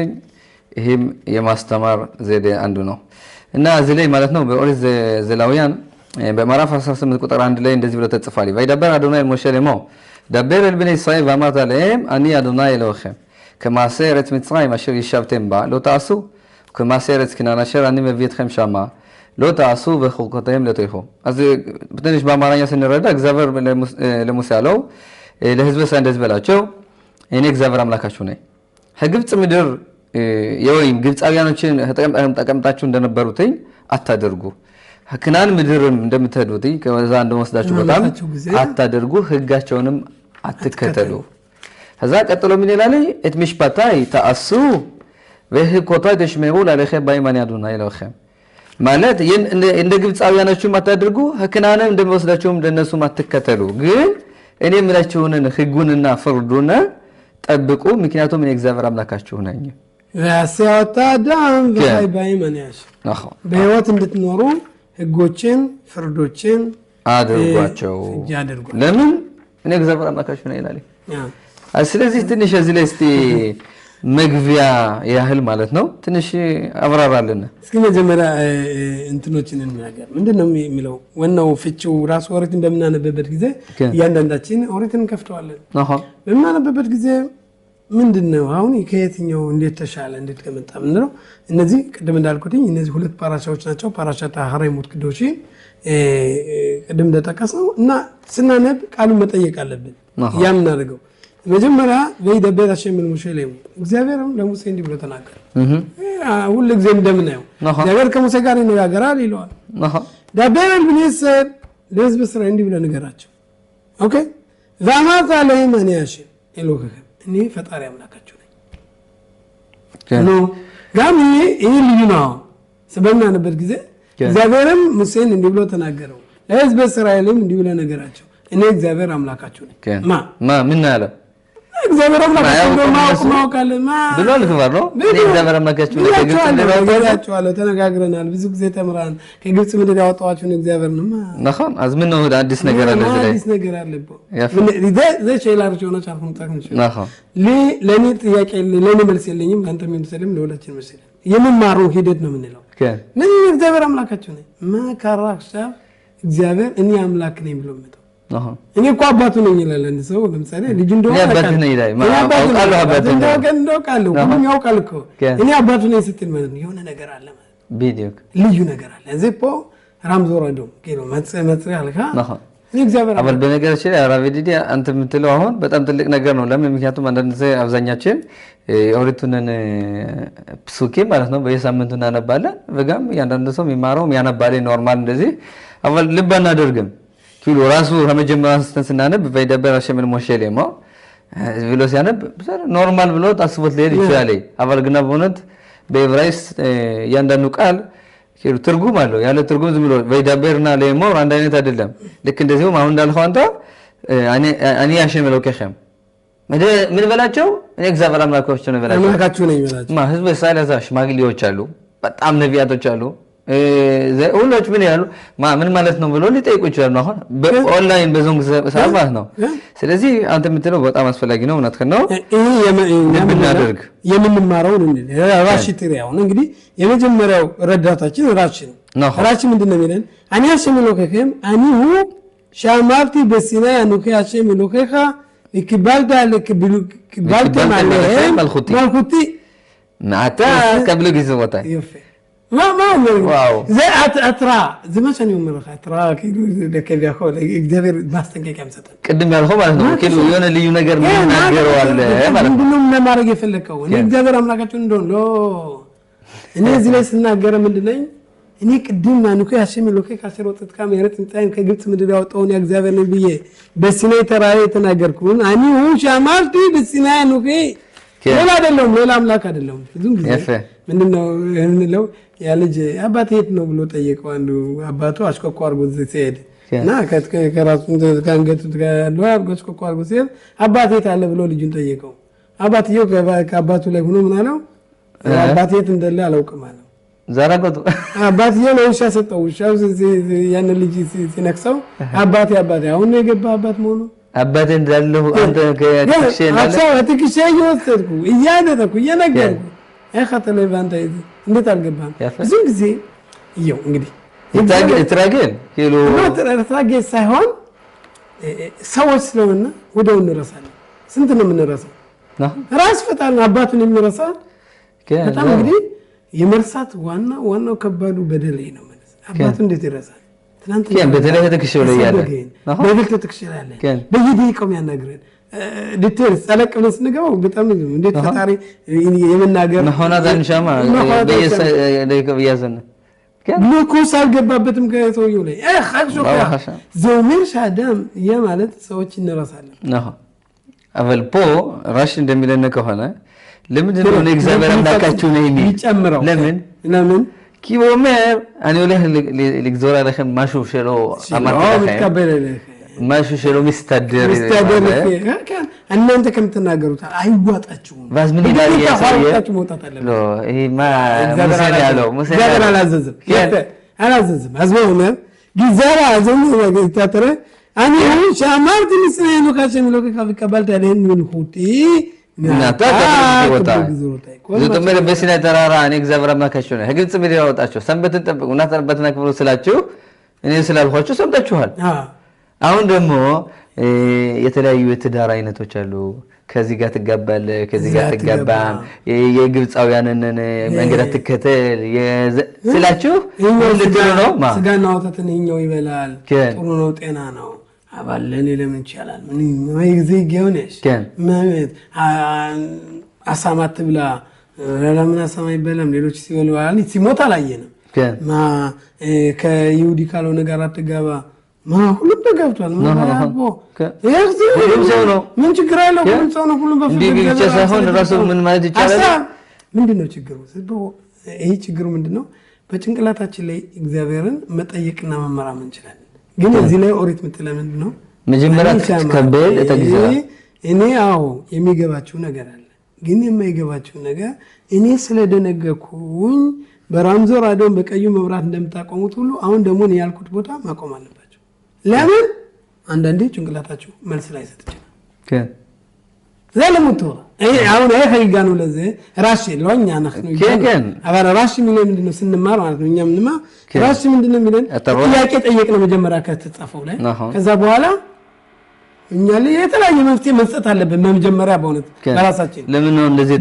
ይሄም የማስተማር ዘዴ አንዱ ነው እና እዚህ ላይ ማለት ነው በኦሪት ዘሌዋውያን በምዕራፍ 18 ቁጥር 1 ላይ እንደዚህ ብሎ ተጽፏል וידבר אדוני אל משה לאמור דבר אל בני ישראל ואמרת להם אני אדוני אלוהיכם כמעשה ארץ מצרים אשר ישבתם בה לא תעשו וכמעשה ארץ כנען אשר אני מביא אתכם שמה לא תעשו וחוקותיהם לא תלכו אז በትንሽ በአማርኛ ስንረዳ እግዚአብሔር ለሙሴ አለው ለሕዝበ እስራኤል እንደዚህ በላቸው እኔ እግዚአብሔር አምላካችሁ ነኝ ከግብጽ ምድር የወይም ግብጻውያኖችን ተቀምጣችሁ እንደነበሩትኝ አታደርጉ ከናን ምድርም እንደምትሄዱት ከዛ እንደወስዳችሁ በጣም አታደርጉ ህጋቸውንም አትከተሉ ከዛ ቀጥሎ ምን ይላል እት ምሽፓታይ ተአሱ ወህኮታይ ተሽመሩ ለለኸ ባይማን ያዱና ይለኸም ማለት እንደ ግብጻውያኖችም አታደርጉ ከናንም እንደወስዳችሁም እንደነሱም አትከተሉ ግን እኔ የምላችሁን ህጉንና ፍርዱን ጠብቁ ምክንያቱም እኔ እግዚአብሔር አምላካችሁ ነኝ ያሰያታዳም ባይማን ያሽ በህይወት እንድትኖሩ ህጎችን ፍርዶችን አድርጓቸው ለምን እኔ እግዚአብሔር አምላካችሁ ነኝ ይላል ስለዚህ ትንሽ እዚህ ላይ እስቲ መግቢያ ያህል ማለት ነው ትንሽ አብራራልን እስኪ መጀመሪያ እንትኖችን እንናገር ምንድነው የሚለው ወናው ፍቺው ራስ ኦሪት እንደምናነበበት ጊዜ ያንዳንዳችን ኦሪትን ከፍተዋለን በምናነበበት ጊዜ ምንድነው አሁን ከየትኛው እንዴት ተሻለ እንዴት ከመጣ ምንድነው እነዚህ ቅድም እንዳልኩትኝ እነዚህ ሁለት ፓራሻዎች ናቸው ፓራሻታ ሐራይሙት ቅዶሺ ቅድም እንደተጠቀሰው እና ስናነብ ቃሉን መጠየቅ አለብን ያምን አድርገው መጀመሪያ ወይደበር አሸምን ሙሴ ላይ እግዚአብሔርም ለሙሴ እንዲህ ብሎ ተናገረ ሁሉ ጊዜ እንደምናየው እግዚአብሔር ከሙሴ ጋር ይነጋገራል ይለዋል ዳበረን ብንሰር ለሕዝብ እስራኤል እንዲህ ብሎ ነገራቸው ኦኬ ዛማት አለይም እኔ ያሽ ኤሎህ እኔ ፈጣሪ አምላካችሁ ነኝ ነው ጋሚ ይሄ ልዩ ነው ሰበናነበት ጊዜ እግዚአብሔርም ሙሴን እንዲህ ብሎ ተናገረው ለሕዝብ እስራኤልም እንዲህ ብሎ ነገራቸው እኔ እግዚአብሔር አምላካችሁ ነኝ ምን አለ እግዚአብሔር አምላካችሁ ማውቃለ ብሏል ክባር ነው እኔ እግዚአብሔር አምላካችሁ ነኝ ከግብጽ እንደወጣችሁ አለ ተነጋግረናል ብዙ ጊዜ ተምራን ከግብጽ ምድር ያወጣዋችሁ እግዚአብሔር ነው ነኻን አዝምን ነው አዲስ ነገር አለ እዚህ ላይ አዲስ ነገር አለ ዘቼላርጆ ነው ቻርኩም ታክንሽ ነኻን ለኔ ጥያቄ ለኔ መልስ የለኝም አንተ ምን ሰለም ለሁላችን መልስ የለም የምማሩ ሂደት ነው ምንለው ምን እግዚአብሔር አምላካችሁ ነኝ ማካራክሻ እግዚአብሔር እኔ አምላክ ነኝ ብሎ መጣ እኔ እኮ አባቱ ነኝ ይላል እንደ ሰው ለምሳሌ ልጅ እንደው አባቱ ነኝ ይላል አውቃለሁ አባቱ እንደው ቃለው ሁሉም ያውቃል እኮ እኔ አባቱ ነኝ ስትል ማለት ነው የሆነ ነገር አለ ማለት ቪዲዮ ልዩ ነገር አለ ዘፖ ራምዞራ ዶ ኪሎ መጽ አልካ እኔ እግዚአብሔር አባል በነገራችን ላይ አራቪዲዲ አንተ የምትለው አሁን በጣም ትልቅ ነገር ነው ለምን ምክንያቱም አንዳንድ ጊዜ አብዛኛችን ኦሪቱንን ፕሱኬ ማለት ነው በየሳምንቱ እናነባለን በጋም ያንዳንድ ሰው የሚማረው ያነባለ ኖርማል እንደዚህ አባል ልብ አናደርግም ኪሎ ራሱ ከመጀመሪያ አንስተን ስናነብ በይደበር አሸምን ሞሸሌማ ብሎ ሲያነብ ኖርማል ብሎ ታስቦት ሊሄድ ይችላል አባል ግን በእውነት በዕብራይስጥ ያንዳንዱ ቃል ትርጉም አለው ያለ ትርጉም ዝም ብሎ ወይዳበርና ለሞር አንድ አይነት አይደለም ልክ እንደዚሁ አሁን እንዳልከው አንተ እኔ አሸም ለከኸም ምን በላቸው እኔ እግዚአብሔር አምላካቸው ነው በላቸው አምላካቸው ነው ይበላቸው ህዝብ እስራኤል ሽማግሌዎች አሉ በጣም ነቢያቶች አሉ ሁሎች ምን ያሉ ምን ማለት ነው ብሎ ሊጠይቁ ይችላሉ አሁን በኦንላይን በዞን ሰዓት ነው ስለዚህ አንተ የምትለው በጣም አስፈላጊ ነው እናት ከነው የምናደርግ የምንማረው ራሺ ትሪያው እንግዲህ የመጀመሪያው ረዳታችን ራሺ ነው ራሺ ምንድነው የሚለን አኒ አሸምሎ ከከም አኒሁ ሻማልቲ በሲና ያኑከ አሸምሎ ከኻ ይክባልታ ለክባልታ ማለት መልኩቲ ናታ ቀብለ ጊዜ ወጣ ما واو زي اترا زي ما كان يوم مرخ اترا كيف ياخذ እግዚአብሔር ማስጠንቀቂያ ያምሰጣ ቅድም ያልከው ማለት ነው ከሉ የሆነ ልዩ ነገር ምናገረው አለ ማለት ነው ምንም ለማድረግ የፈለከው እኔ እግዚአብሔር አምላካችን እንደሆነ እኔ እዚህ ላይ ስናገር ምንድነኝ እኔ ቅድም ማንኩ ያሸም ሎኬ ካሰሮ ተጥካ መረት እንጣን ከግብጽ ምድር ያወጣውን ያግዚአብሔር ነው ብዬ በሲናይ ተራራ የተናገርኩን አኒ ሻማልቲ በሲናይ ኑኬ ሌላ አይደለም ሌላ አምላክ አይደለም ብዙም ጊዜ ምንድነው እንለው ያ ልጅ አባቴ የት ነው ብሎ ጠየቀው አንዱ አባቱ አሽኮኮ አርጎ ሲሄድ እና ከራሱ ከአንገቱ ጋር አሽኮኮ አርጎ ሲሄድ አባቴ የት አለ ብሎ ልጁን ጠየቀው አባትየው ከአባቱ ላይ ሆኖ ምን አለው አባቴ የት እንዳለ አላውቅም አለው ዛራቆቱ አባትየው ነው ውሻ ሰጠው ውሻው ያን ልጅ ሲነክሰው አባቴ አሁን ነው የገባ አባት መሆኑ አባቴ እንዳለው አንተ ከትክሼ እየወሰድኩ እያደረኩ እየነገርኩ ያኸተለ ባንተ እንዴት አልገባም ብዙም ጊዜ ይው እንግዲህ እትራገል ኪሎ እትራገል ሳይሆን ሰዎች ስለሆነ ወደው እንረሳለን ስንት ነው የምንረሳው ራስ ፈጣን አባቱን የሚረሳ በጣም እንግዲህ የመርሳት ዋናው ከባዱ በደል ነው ማለት አባቱ እንዴት ይረሳል ትናንት በተለይ ተክሽው ላይ ያለ በግልጥ ተክሽው ያለ በየደቂቃው ያናግረን ዲቴልስ ተለቀለ ስንገባው በጣም እንዴት ፈጣሪ የመናገር ሆና ዛንሻማ በየሰነ ልኩስ አልገባበትም ከሰውየው ላይ ኸሽው ዘውመር ሻዳም የማለት ሰዎች እንረሳለን ነው አቨልፖ ራሽ እንደሚለነ ከሆነ ለምንድን ነው እግዚአብሔር አምላካችሁ ነው የሚጨምረው ለምን كيومر أنا وله لجزورة لكن ما شوف شلو ما شوف شلو مستدر كان أنت كم تناقروا أيوات أشوف بس من يبالي يا سيد لا هي ما مسألة له مسألة على ززم على ززم أزمه جزارة أزمه ترى أنا شامرت نسينه كاشم لو كقبلت عليه من خوتي እናታ ዘተመረ በሲና ተራራ እኔ እግዚአብሔር አምላካችሁ ነው ከግብጽ ምድር ያወጣችሁ ሰንበትን ጠብቁና ተርበትን አክብሩ ስላችሁ እኔ ስላልኳችሁ ሰምታችኋል አሁን ደግሞ የተለያዩ የትዳር አይነቶች አሉ ከዚህ ጋር ትጋባለ ከዚህ ጋር ትጋባም የግብጻውያንን መንገድ ተከተል ስላችሁ ልትሉ ነው ስጋና ወተትን ይኛው ይበላል ጥሩ ነው ጤና ነው አባለኔ ለምን ይችላል ምን ማይግዜ ጊዮነሽ ማለት አሳማት ብላ ለምን አሳማ ይበላም ሌሎች ሲበሉ አለ ሲሞት አላየንም ማ ከይሁዲ ካልሆነ ጋር አትጋባ ማ ሁሉም ተጋብቷል ማለት ነው ሁሉም ሰው ነው ምን ችግር አለው ሁሉም ሰው ነው ሁሉም በፍቅር ብቻ ሳይሆን ራሱ ምን ማለት ይችላል ምንድነው ችግሩ ይሄ ችግሩ ምንድነው በጭንቅላታችን ላይ እግዚአብሔርን መጠየቅና መመራመር እንችላለን ግን እዚህ ላይ ኦሪት ምትለምን ነው መጀመሪያ ከበል ተግዛራ እኔ አዎ የሚገባችሁ ነገር አለ ግን የማይገባችሁ ነገር እኔ ስለደነገኩኝ በራምዞ ራዶን በቀዩ መብራት እንደምታቆሙት ሁሉ አሁን ደግሞ እኔ ያልኩት ቦታ ማቆም አለባችሁ ለምን አንዳንዴ ጭንቅላታችሁ መልስ ላይ ሰጥቻለሁ ዘለሙት አሁን ይሄ ኸይጋኑ ለዚህ ራሽ ለኛ ነخنو ከገን አባራ ራሽ ምን ምንድነው ስንማር ማለት ነው እኛ ምንማ ራሽ ምንድነው የሚለን ጥያቄ ጠየቅነው መጀመሪያ ከተጻፈው ላይ ከዛ በኋላ እኛ ላይ የተለያየ መፍትሄ መስጠት አለብን መጀመሪያ በእውነት በራሳችን ለምን ነው እንደዚህ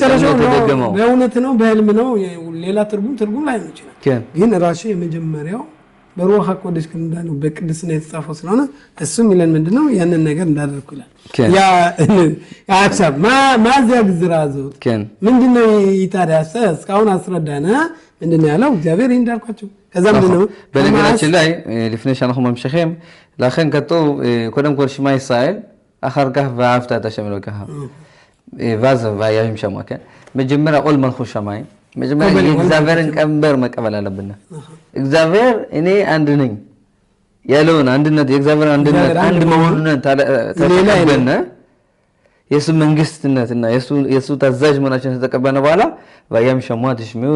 ተደገመው በእውነት ነው በህልም ነው ሌላ ትርጉም ላይ ነው ይችላል ግን ራሽ የመጀመሪያው በሩህ አቆደሽ እንዳለው በቅድስና የተጻፈው ስለሆነ እሱም ይለን ምንድነው ያንን ነገር እንዳደርኩ ይላል ያ አክሰብ ማዘግ ዝራዙት ምንድነው ይታዳሰ እስካሁን አስረዳና ምንድነው ያለው እግዚአብሔር እንዳልኳችሁ ከዛ ምንድነው በነገራችን ላይ ልፍነሽ አንኹ መምሸኸም ላኸን ከቶ ኮደም ኮርሽማ ይሳይል אחר כך ואהבת את השם אלוקיך. ואז ויהים שמה, כן? መጀመሪያ ኦል መልኩ ሰማይ መጀመሪያ የእግዚአብሔርን ቀንበር መቀበል አለብን። እግዚአብሔር እኔ አንድ ነኝ ያለውን አንድነት የእግዚአብሔር አንድነት አንድ መሆኑን ተቀበልን። የሱ መንግስትነትና የሱ ታዛዥ መሆናችን ተቀበልን በኋላ ወያም ሸሟት ሽሚው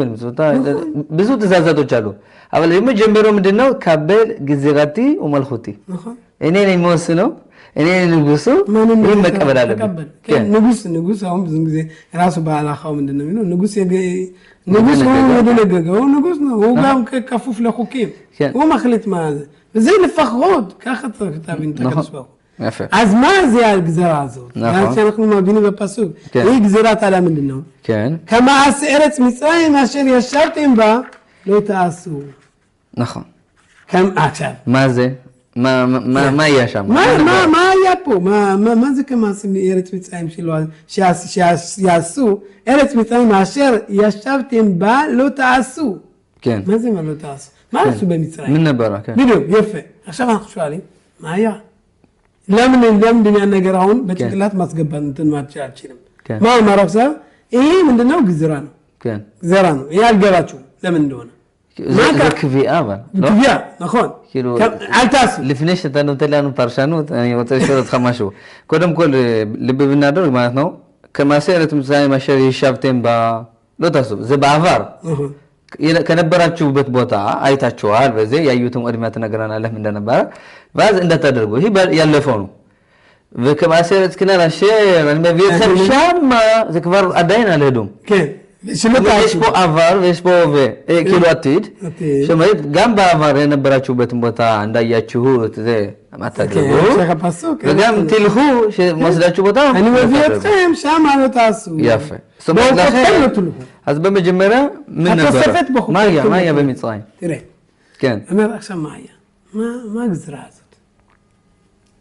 ብዙ ትእዛዛቶች አሉ። አበል የመጀመሪያው ምንድነው? ካበል ግዝራቲ ወመልኩቲ እኔ ነኝ የምወስነው እኔ ንጉሱ ምን መቀበል አለብን። ንጉስ አሁን ብዙ ጊዜ ራሱ ባላኻው ምንድነው የሚለው ንጉስ ወደ ነገገው ንጉስ ነው ወጋም ከከፉፍ ለኹኪም ወማخلት ማዘ زي الفخود كاخذ كتابين تكسبوا از ما زي الجزرازو عشان نحن ما بيني بباسوق هي جزرات على مننا كان كما اسئله مصرايم عشان يشرطين با لو تاسو نخون كم عشان ما زي ما يشام ما يابو ما زي كما اسمي ايرت مصرايم شلو ياسو ايرت مصرايم عشان يشرطين با لو تاسو كان ما زي ما لو تاسو ما اسو بمصرايم من نبره كان فيديو يفه عشان اخشوا علي معايا ለምን እንደምን ያነገራውን በጭንቅላት ማስገባት እንትን ማቻችልም ማማራው ሰው ይሄ ምንድነው ግዝራ ነው ግዝራ ነው ያልገባችሁ ለምን እንደሆነ كفي آبا كفي نخون عالتاس لفنيش تانو تلانو بارشانو يعني وتشورت خماشو كودم كل لب بنادر معناتنو كما سيرت مساي ماشر يشافتين با لو تاسو زي بعفار ከነበራችሁበት ቦታ አይታችኋል በዚህ ያዩትን ወድማት ነገራና አለ ምን እንደነበረ ባዝ እንደተደረጉ ይሄ ያለፈው ነው በከማሰረት ከናላ ሸር المبيت شام ዝክበር አዳይና ለሄዱም ስለታሽቦ አቫር ወስቦ ኪሎ አትድ ሸማይት ጋምባ አቫር የነበራችሁበትን ቦታ እንዳያችሁት ዘ ማታደርጉ በጋም ትልሁ መስዳችሁ ቦታ المبيت شام አለታሱ ያፈ ሰማላህ از بمجمرة من نبرة مايا بميصاي ترى كان أنا أقسم معايا ما أقدر هذا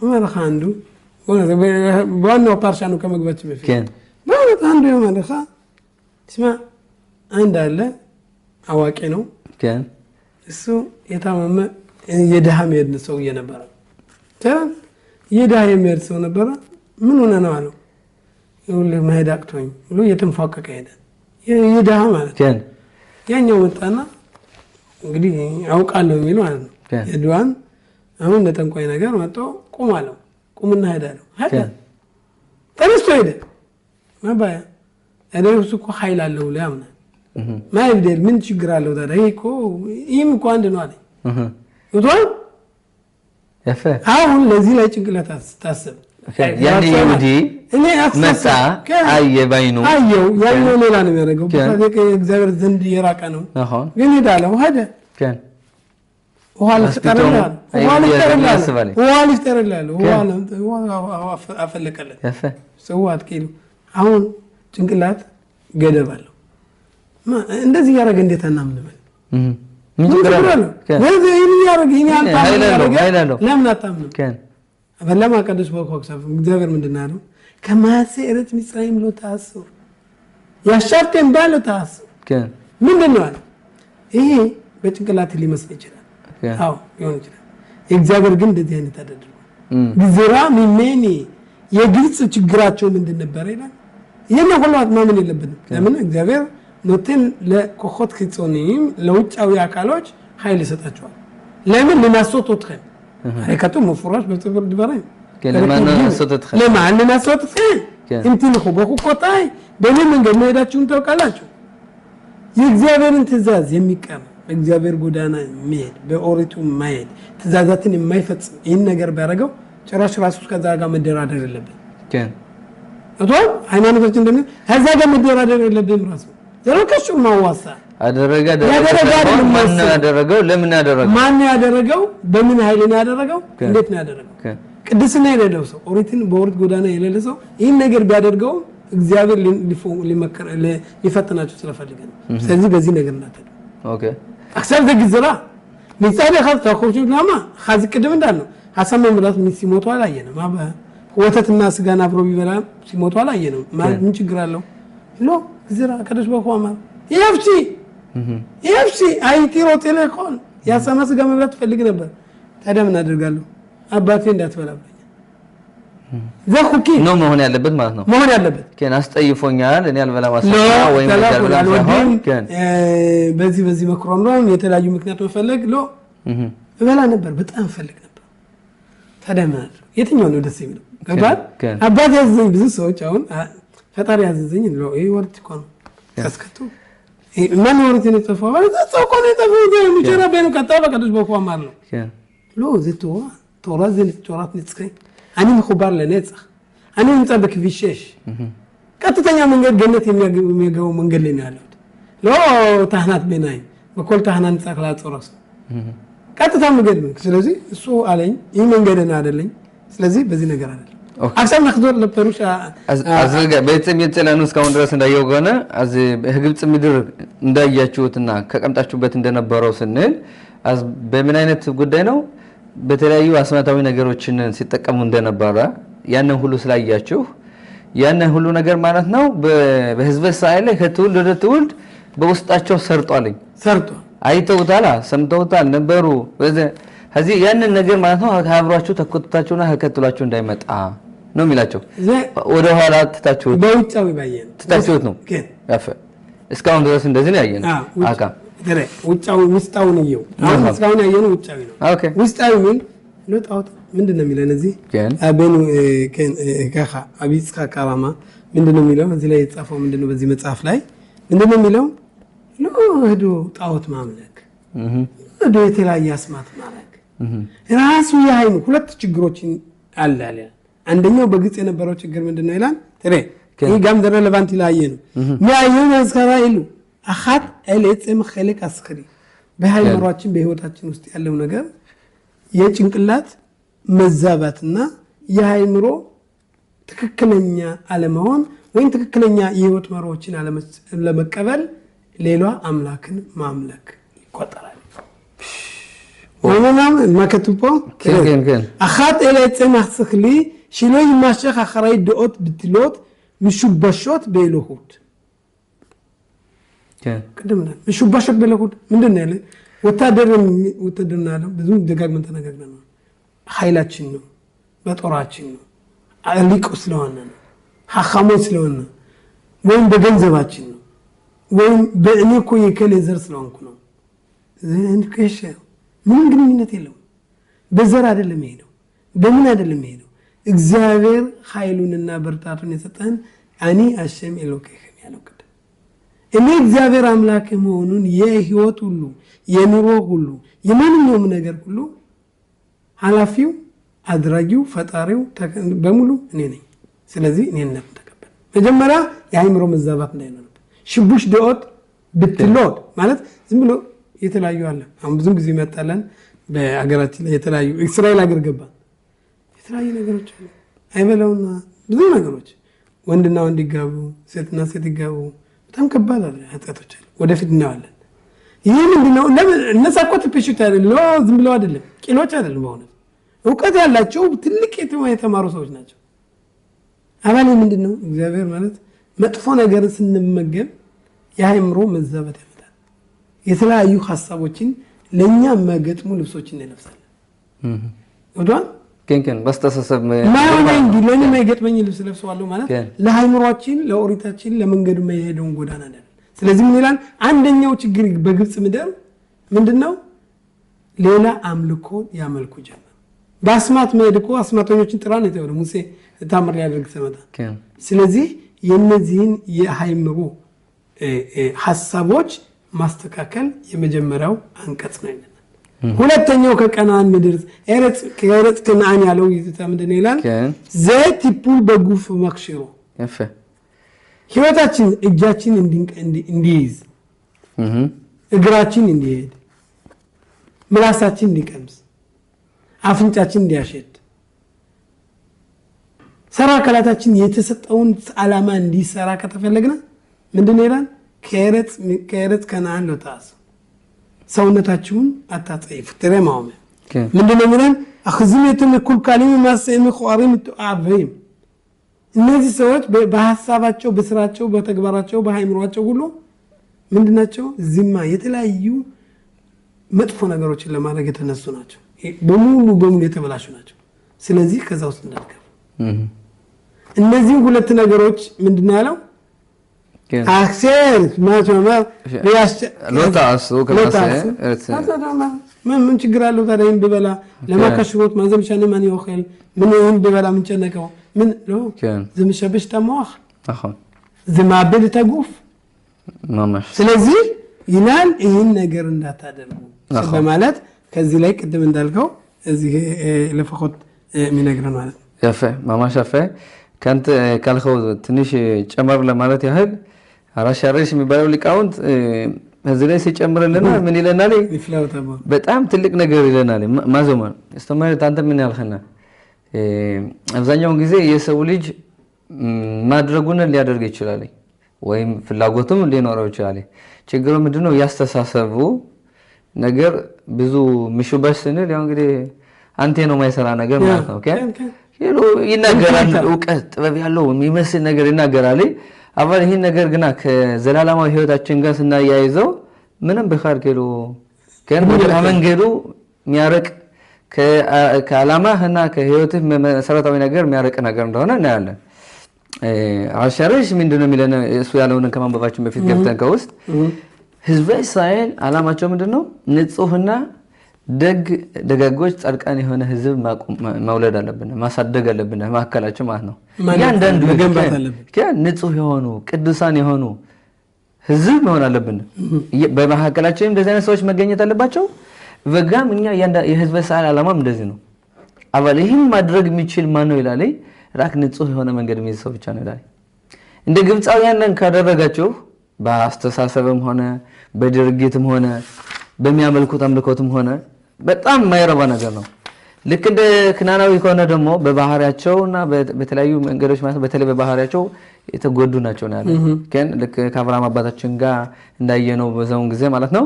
ما راح عنده وانا بارشانو كما قلت بفيه كان ما عنده يوم اللي خا اسمع عنده لا أواكينو كان السو يتمام يدهم يدنسو ينبرة ترى يدهم يدنسو نبرة من هنا نوعه يقول لي ما هداك توين يقول يتمفاك كيدا يدها ማለት كان ያኛው መጣና እንግዲህ አውቃለሁ የሚሉ ማለት ነው የዱዋን አሁን ለተንቆይ ነገር መጥቶ ቁማለው ቁምና ሄዳለው ሄደ ተነስቶ ሄደ ማባያ አደረሱ እኮ ኃይል አለው ለያምና ማይብደል ምን ችግር አለው ታዲያ ይሄ እኮ ይሄም እኮ አንድ ነው አለ ወጥቷል ያፈ አሁን ለዚህ ላይ ጭንቅላት ታስብ يعني يودي مسا አየ ባይኑ አየው ያኛው ሌላ ነው የሚያደርገው በቃ እግዚአብሔር ዘንድ የራቀ ነው ግን ይዳለው ሄደ كان አፈለቀለት ሰዋት ኪሎ አሁን ጭንቅላት ገደብ አለው እንደዚህ ያረገ እንዴት አናምንበል ምን ይቀራል ወዚህ ያረገ ይኛል ታምናለህ ለምን አታምንም كان فلما قدس بوكسف እግዚአብሔር ምንድነው ከማሰረት ሚስራይም ሎታስ ያሻርተን ባሎታስ كان ምንድነው ይሄ በጭንቅላት ሊመስል ይችላል አዎ ይሆን ይችላል እግዚአብሔር ግን እንደዚህ አይነት አደረገ ግዝራ ሚሜኒ የግልጽ ችግራቸው ምንድን ነበር ይላል ይሄን ሁሉ ማመን የለበትም ለምን እግዚአብሔር ኖትን ለኮኾት ኪጾኒም ለውጫዊ አካሎች ኃይል ይሰጣቸዋል ለምን ለማስወጡት هيكتو مفروش بتبر دبرين لما انا صوتت خير لما عندنا صوت خير انت لخبوكو قطاي بمن من قد ما يداتشون توكالاچو የእግዚአብሔርን ትእዛዝ የሚቀር እግዚአብሔር ጎዳና መሄድ በኦሪቱ ማሄድ ትእዛዛትን የማይፈጽም ይሄን ነገር ባረጋው ጭራሽ ራሱ ከዛ ጋር መደራደር የለበት كان እቶን ሃይማኖታችን እንደምን ከዛ ጋር መደራደር የለብም ራሱ ዘሮከሹ ማዋሳ አደረገ ማን ያደረገው ለምን ያደረገው ማን ያደረገው በምን ኃይል ነው ያደረገው እንዴት ነው ያደረገው ቅድስና የሌለው ሰው ኦሪትን በኦሪት ጎዳና የሌለው ሰው ይሄን ነገር ቢያደርገው እግዚአብሔር ሊመከር ሊፈትናቸው ስለፈልገ ነው ስለዚህ በዚህ ነገር እናተደ ኦኬ አክሰር ዘግዝራ ሚጻለ ኸልታ ኮቹ ለማ ኻዚ ቅድም እንዳልነው ሐሰን መምራት ምን ሲሞቱ አላየንም አባ ወተትና ስጋና አብሮ ቢበላ ሲሞቱ አላየንም ምን ችግር አለው ሎ ግዝራ ከደስ በቋማ ይፍሲ አይቲሮ ቴሌኮን ያሰማ ስጋ መብላት ፈልግ ነበር ታዲያ ምን አደርጋለሁ አባቴ እንዳትበላብኝ ዘኹኪ ነው መሆን ያለበት ማለት ነው መሆን ያለበት ከን አስጠይፎኛል እኔ አልበላም አሰፋ ወይ አልወድም በዚህ መክሮም የተለያዩ ምክንያት መፈለግ እበላ ነበር በጣም ፈልግ ነበር ታደማል የትኛው ነው ደስ የሚለው አባት ያዘኝ ብዙ ሰዎች አሁን ፈጣሪ ያዘኝ ነው ይሄ ወርት እኮ ነው ያስከቱ ማን ወርት ነው ተፈው እኮ ነው ተፈው የሚቸራ በእኑ ከታባ ከዱስ በኳ ማለት ነው ዘትዋ ተራዘን ተራት ንጽከኝ እኔ መخبار ለነጽህ እኔ እንጠብቅ ቢሸሽ ቀጥተኛ መንገድ ገነት የሚገው መንገድ ላይ ነው ያለው ታህናት በናይ በኮል ታህናን ጻክላ ጾረስ ቀጥታ መንገድ ነው ስለዚህ እሱ አለኝ ይሄ መንገድና አይደለም ስለዚህ በዚህ ነገር አይደለም አክሰም ነክዶር ለፐሩሻ አዘጋ በየትም የተላኑስ ካሁን ድረስ እንዳየው ገና አዚ በግብጽ ምድር እንዳያችሁትና ከቀምጣችሁበት እንደነበረው ስንል በምን አይነት ጉዳይ ነው በተለያዩ አስማታዊ ነገሮችን ሲጠቀሙ እንደነበረ ያንን ሁሉ ስላያችሁ ያንን ሁሉ ነገር ማለት ነው በህዝበ እስራኤል ላይ ከትውልድ ወደ ትውልድ በውስጣቸው ሰርጧልኝ አይተውታል ሰምተውታል ነበሩ ስለዚህ ያንን ነገር ማለት ነው አብራችሁ ተከታታችሁና ተከትሏችሁ እንዳይመጣ ነው የሚላቸው ወደ ኋላ ተታችሁት በውጫዊ ባየን ተታችሁት ነው ያፈ እስካሁን ድረስ እንደዚህ ነው ያየን አካ ውጫዊ ውስጣው ነው አሁን እስካሁን ያየነው ውጫዊ ነው ውስጣዊ ምን ለጣውት ምንድነው የሚለን እዚህ አበኑ ከኻ አቢጽካ ካራማ ምንድነው የሚለው እዚህ ላይ የተጻፈው ምንድነው በዚህ መጽሐፍ ላይ ምንድነው የሚለው ሄዶ ጣውት ማምለክ ሄዶ የተለያየ አስማት ማረግ ራሱ ያይኑ ሁለት ችግሮችን አላለ አንደኛው በግጽ የነበረው ችግር ምንድነው ይላል ትሬ ይጋም ሬሌቫንት ላይ ነው ማየው እስራኤሉ አኻት ኤሌጽም ኸለቅ አስከሪ በሃይማኖታችን በህይወታችን ውስጥ ያለው ነገር የጭንቅላት መዛባትና የሃይምሮ ትክክለኛ አለመሆን ወይ ትክክለኛ የህይወት መሮችን ለመቀበል ሌላ አምላክን ማምለክ ይቆጠራል ወነናም ማከቱፖ ከን አኻት ኤሌጽም አስክሊ ሽሎይ ማሸኽ አኽራይ ዶት ብትሎት ምሽበሾት በይሎሁት ከደምና ምሽበሾት በይሎሁት ምንድነው ያለ ወታደርና ነው ብዙ ደጋግመን ተነጋግረናል ኃይላችን ነው በጦራችን ነው አሊቁ ስለሆነ ነው ሐኻሙ ስለሆነ ወይም በገንዘባችን ነው ወይም በእኔ እኮ የከሌዘር ስለሆንኩ ነው እንከሽ ምን ግንኙነት የለው በዘር አይደለም ይሄው በምን አይደለም ይሄው እግዚአብሔር ኃይሉንና በርታቱን የሰጠን አኒ አሸም ኤሎኬህ ያለው እኔ እግዚአብሔር አምላክ መሆኑን የህይወት ሁሉ የኑሮ ሁሉ የማንኛውም ነገር ሁሉ ኃላፊው አድራጊው ፈጣሪው በሙሉ እኔ ነኝ ስለዚህ እኔን ተቀበል መጀመሪያ የአይምሮ መዛባት እንዳይኖር ሽቡሽ ዶት ብትሎት ማለት ዝም ብሎ የተለያዩ አለ አሁን ብዙ ጊዜ መጣለን በአገራችን ላይ የተለያዩ እስራኤል አገር ገባ የተለያዩ ነገሮች አሉ አይበለውና ብዙ ነገሮች ወንድና ወንድ ይጋቡ ሴትና ሴት ይጋቡ በጣም ከባድ አለ ኃጢአቶች አሉ ወደፊት እናዋለን ይሄ ምንድነው እነሳቆት ፒሽት አይደለም ዝም ብለው አይደለም ቂሎች አይደለም በእውነት ዕውቀት ያላቸው ትልቅ የተማሩ ሰዎች ናቸው አባኔ ምንድነው እግዚአብሔር ማለት መጥፎ ነገር ስንመገብ የአይምሮ መዛባት ያመጣል የተለያዩ ሐሳቦችን ለኛ ማገጥሙ ልብሶችን እንለብሳለን ወዷን ከንከን በስተሰሰብ ማን ለኔ ማይገጥመኝ ልብስ ለብሰዋለሁ ማለት ለአይምሮአችን ለኦሪታችን ለመንገዱ ማይሄደውን ጎዳና አይደል ስለዚህ ምን ይላል አንደኛው ችግር በግብጽ ምድር ምንድነው ሌላ አምልኮ ያመልኩ ጀመሩ በአስማት መድኮ አስማተኞችን ጥራን የተወለ ሙሴ ታምር ያደርግ ሰመታ ስለዚህ የነዚህን የሃይምሮ ሐሳቦች ማስተካከል የመጀመሪያው አንቀጽ ነው ሁለተኛው ከቀናን ምድር ኤረጽ ከነአን ያለው ምንድነው ይላል ዘይት ይፑል በጉፍ መክሽሮ ያፈ ህይወታችን እጃችን እንዲይዝ እግራችን እንዲሄድ ምላሳችን እንዲቀምስ አፍንጫችን እንዲያሸት ሰራ አካላታችን የተሰጠውን ዓላማ እንዲሰራ ከተፈለግና ምንድነው ይላል ከኤረጽ ከነአን ለታስ ሰውነታችሁን አታጸይፉ ተረማው ምንድነው ይላል አخذيتم كل كلمه ما سمع خارم تعبهم እነዚህ ሰዎች በሐሳባቸው በስራቸው በተግባራቸው በሃይምሮአቸው ሁሉ ምንድናቸው ዝማ የተለያዩ መጥፎ ነገሮችን ለማድረግ የተነሱ ናቸው በሙሉ የተበላሹ ናቸው ስለዚህ ከዛ ውስጥ እንዳልከው እነዚህ ሁለት ነገሮች ምንድነው ያለው አክሰር ማተማ ሎታሱ ከመሰለ ምን ችግር አለው ታዲያ እንበላ ለማከሽሮት ማዘምሻነ ማን ይወኸል ምን እንበላ ምን ጨነቀው ምን ነው ዘምሸበሽ ተማህ አሁን ዘማበል ተጉፍ ማማሽ ስለዚህ ይላል ይሄን ነገር እንዳታደርጉ በማለት ከዚህ ላይ ቅድም እንዳልከው እዚህ ለፈቆት የሚነግረን ማለት ነው ያፈ ማማሽ ያፈ ካንተ ካልከው ትንሽ ጨመር ለማለት ያህል አራሻሪሽ የሚባለው ሊቃውንት እዚህ ላይ ሲጨምርልና ምን ይለናል በጣም ትልቅ ነገር ይለናል ማዘማን እስተማሪ ታንተ ምን ያልከና አብዛኛው ጊዜ የሰው ልጅ ማድረጉን ሊያደርግ ይችላል ወይም ፍላጎቱም ሊኖረው ይችላል ችግሩ ምንድነው ያስተሳሰቡ ነገር ብዙ ምሽባሽ ስንል ያው እንግዲህ አንተ ነው ማይሰራ ነገር ማለት ነው ኦኬ ይናገራል ዕውቀት ጥበብ ያለው የሚመስል ነገር ይናገራል አባል ይሄን ነገር ግና ከዘላለማዊ ህይወታችን ጋር ስናያይዘው ምንም በኻር ከሎ መንገዱ የሚያርቅ ከዓላማህና ከህይወትህ መሰረታዊ ነገር የሚያርቅ ነገር እንደሆነ እናያለን አሻሪሽ ምንድነው የሚለን እሱ ያለውን ከማንበባችን በፊት ገብተን ከውስጥ ህዝበ እስራኤል ዓላማቸው ምንድነው ንጹህና ደጋጎች ጻድቃን የሆነ ህዝብ ማውለድ አለብን ማሳደግ አለብን ማከላቸው ማለት ነው ያንዳንዱ መገንባት አለብን ንጹህ የሆኑ ቅዱሳን የሆኑ ህዝብ መሆን አለብን በመሐከላቸው እንደዚህ አይነት ሰዎች መገኘት አለባቸው ወጋም እኛ የህዝበ እስራኤል ዓላማም እንደዚህ ነው አባል ይሄን ማድረግ የሚችል ማን ነው ይላል ራክ ንጹህ የሆነ መንገድ የሚይዘው ብቻ ነው ይላል እንደ ግብጻውያንን ካደረጋቸው በአስተሳሰብም ሆነ በድርጊትም ሆነ በሚያመልኩት አምልኮትም ሆነ በጣም ማይረባ ነገር ነው ልክ እንደ ክናናዊ ከሆነ ደግሞ በባህሪያቸውና በተለያዩ መንገዶች ማለት በተለይ በባህሪያቸው የተጎዱ ናቸው ነው ያለው ግን ልክ ከአብርሃም አባታችን ጋር እንዳየነው በዛውን ጊዜ ማለት ነው